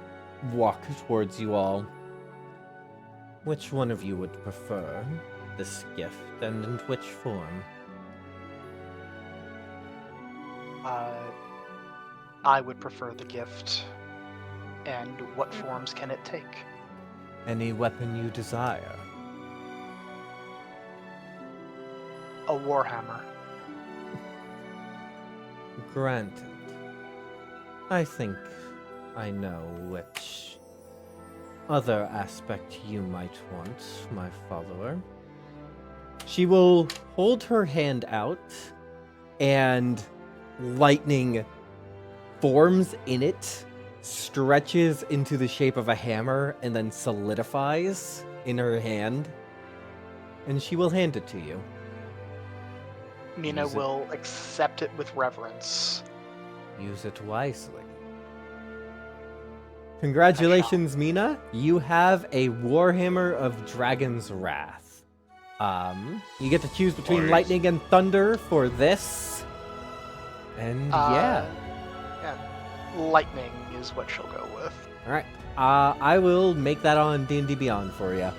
walk towards you all. Which one of you would prefer this gift, and in which form? I would prefer the gift. And what forms can it take? Any weapon you desire. A warhammer. Granted. I think I know which other aspect you might want, my follower. She will hold her hand out, and lightning forms in it, stretches into the shape of a hammer, and then solidifies in her hand. And she will hand it to you. Mina Use it. will accept it with reverence. Use it wisely. Congratulations, Mina. You have a Warhammer of Dragon's Wrath. You get to choose between Nice. lightning and thunder for this. And yeah. Yeah. Lightning is what she'll go with. All right. I will make that on D&D Beyond for you.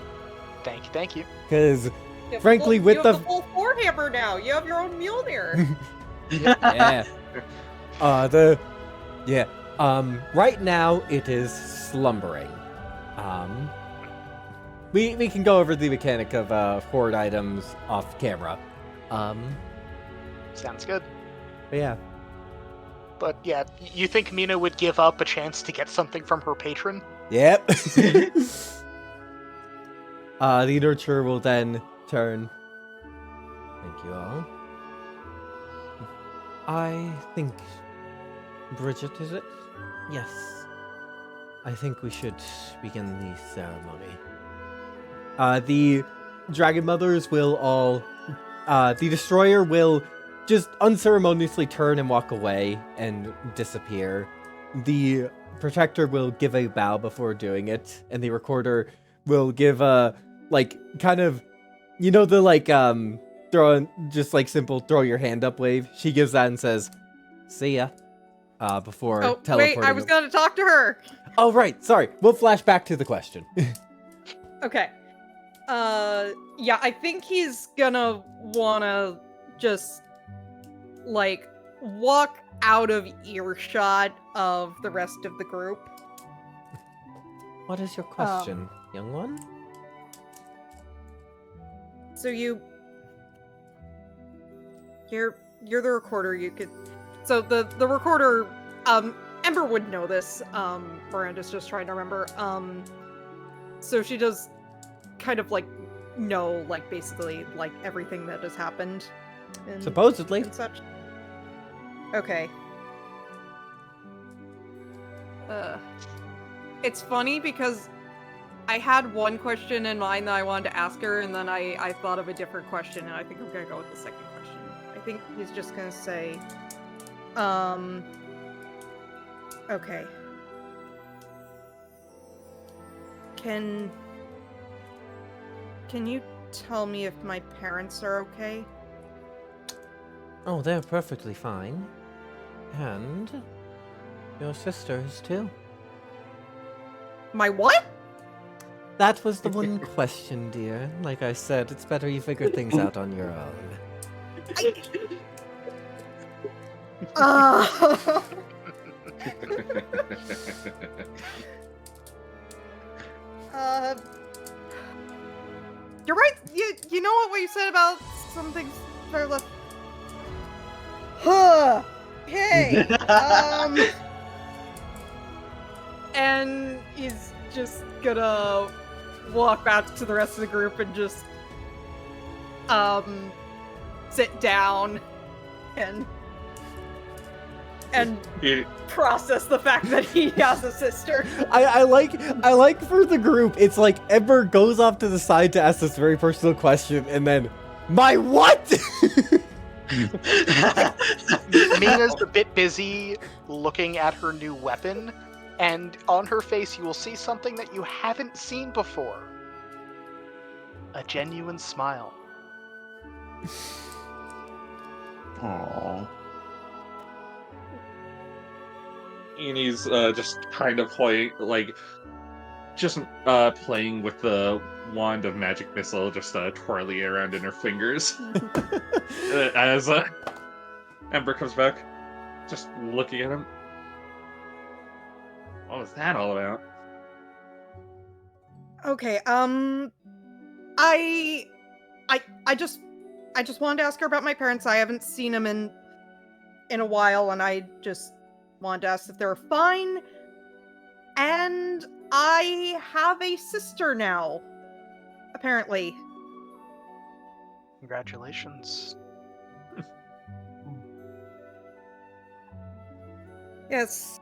Thank you. Because You have frankly, full- with you the have full Warhammer now. You have your own Mjolnir. yeah. Right now it is slumbering. We can go over the mechanic of hoard items off camera. Sounds good. But yeah. But yeah, you think Mina would give up a chance to get something from her patron? Yep. The nurturer will then turn. Thank you all. I think Bridget, is it? Yes. I think we should begin the ceremony. The Dragon Mothers will all... the Destroyer will just unceremoniously turn and walk away and disappear. The Protector will give a bow before doing it, and the Recorder will give a, kind of... You know the, simple throw your hand up wave? She gives that and says, "See ya." Before Oh, teleporting. wait, I was gonna talk to her. Oh, right. Sorry. We'll flash back to the question. Okay. Yeah, I think he's gonna wanna just, walk out of earshot of the rest of the group. What is your question, young one? So you're the Recorder, you could... So the Recorder, Ember would know this, Miranda's just trying to remember, so she does kind of, know, basically, everything that has happened. Supposedly. And such. Okay. It's funny because I had one question in mind that I wanted to ask her, and then I thought of a different question, and I think I'm gonna go with the second question. I think he's just gonna say, okay. Can you tell me if my parents are okay? Oh, they're perfectly fine. And your sister is too. My what? That was the one question, dear. Like I said, it's better you figure things out on your own. You're right. You know what you said about some things that are left. Huh. Hey. And he's just gonna walk back to the rest of the group and just sit down and process the fact that he has a sister. I like for the group, it's like Ember goes off to the side to ask this very personal question, and then, my what? Mina's a bit busy looking at her new weapon, And on her face, you will see something that you haven't seen before. A genuine smile. Aww. Enie's just kind of playing, playing with the wand of magic missile, just twirling it around in her fingers. As Ember comes back, just looking at him. What was that all about? Okay, I just wanted to ask her about my parents. I haven't seen them in a while, and I just wanted to ask if they're fine. And I have a sister now, apparently. Congratulations. Yes.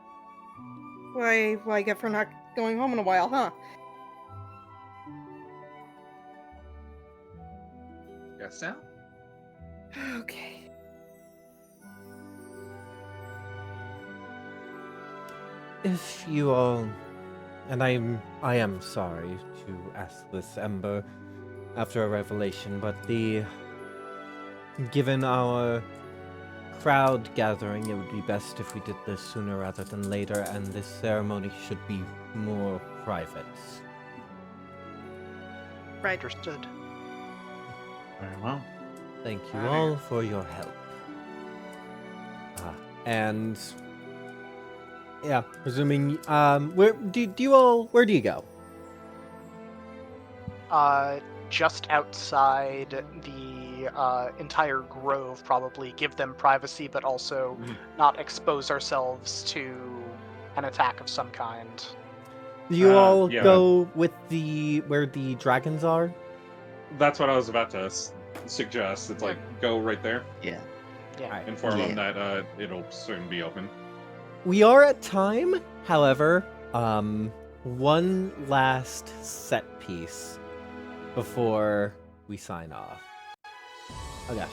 Why I get for not going home in a while, huh? Guess so. Okay. If you all, and I am sorry to ask this, Ember, after a revelation, but given our crowd gathering, it would be best if we did this sooner rather than later, and this ceremony should be more private. Right. Understood. Very well. Thank you Aye. all for your help. And yeah, presuming where do you go? Just outside the entire grove, probably give them privacy, but also not expose ourselves to an attack of some kind. Do you all yeah. go with where the dragons are? That's what I was about to suggest. It's like, go right there. Yeah. Yeah. Alright. Inform them Yeah. that it'll soon be open. We are at time, however, one last set piece before we sign off. Oh gosh.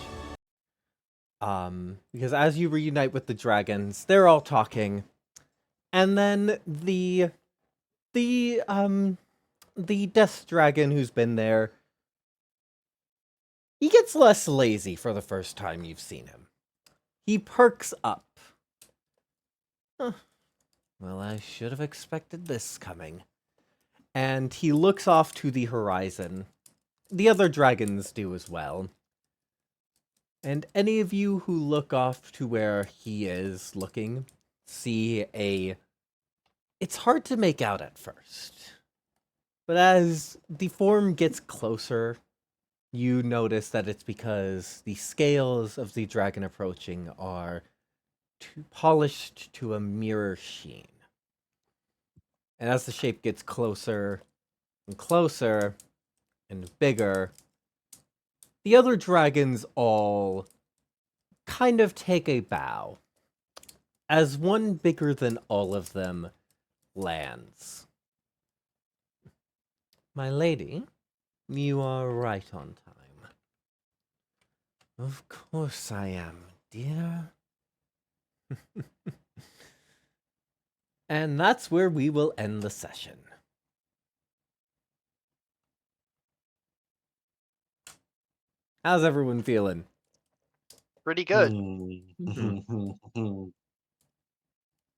Because as you reunite with the dragons, they're all talking, and then the death dragon who's been there, he gets less lazy for the first time you've seen him. He perks up. Huh. Well, I should have expected this coming. And he looks off to the horizon. The other dragons do as well. And any of you who look off to where he is looking see it's hard to make out at first. But as the form gets closer, you notice that it's because the scales of the dragon approaching are polished to a mirror sheen. And as the shape gets closer and closer and bigger, the other dragons all kind of take a bow as one bigger than all of them lands. My lady, you are right on time. Of course I am, dear. And that's where we will end the session. How's everyone feeling? Pretty good.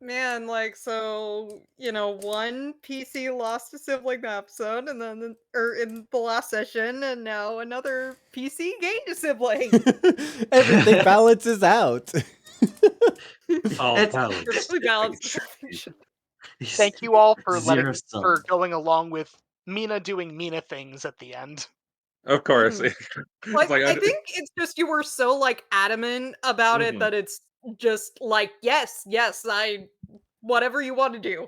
Man, like, so, one PC lost a sibling episode, and then, or in the last session, and now another PC gained a sibling. Everything balances out. All It's- valid. Perfectly balanced. Thank you all for Zero sum. for going along with Mina doing Mina things at the end. Of course. Mhm. It's Like, like, I think it's just you were so, adamant about it Mhm. that it's just yes, whatever you want to do.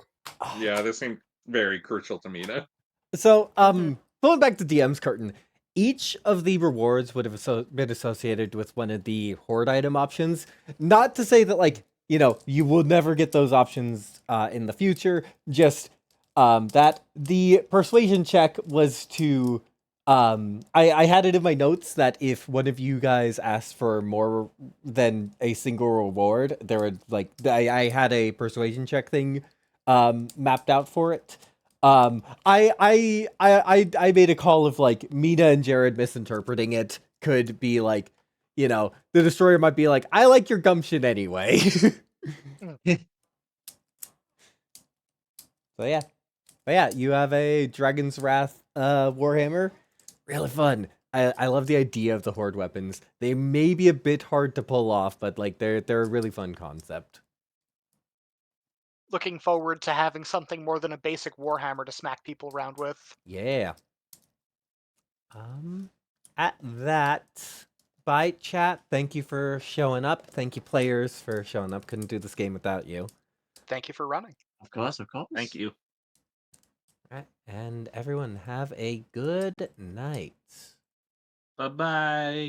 yeah, this seemed very crucial to Mina. So, going back to DM's curtain, each of the rewards would have been associated with one of the horde item options. Not to say that, you will never get those options in the future. Just that the persuasion check was to. I had it in my notes that if one of you guys asked for more than a single reward, there would I had a persuasion check thing mapped out for it. I made a call of like Mina and Jared misinterpreting it could be like, the destroyer might be like, I like your gumption anyway. So yeah. But yeah, you have a Dragon's Wrath Warhammer. Really fun. I love the idea of the horde weapons. They may be a bit hard to pull off, but like they're a really fun concept. Looking forward to having something more than a basic Warhammer to smack people around with. Yeah. At that, bye chat. Thank you for showing up. Thank you players for showing up. Couldn't do this game without you. Thank you for running. Of course, of course. Thank you. All right, and everyone have a good night. Bye bye.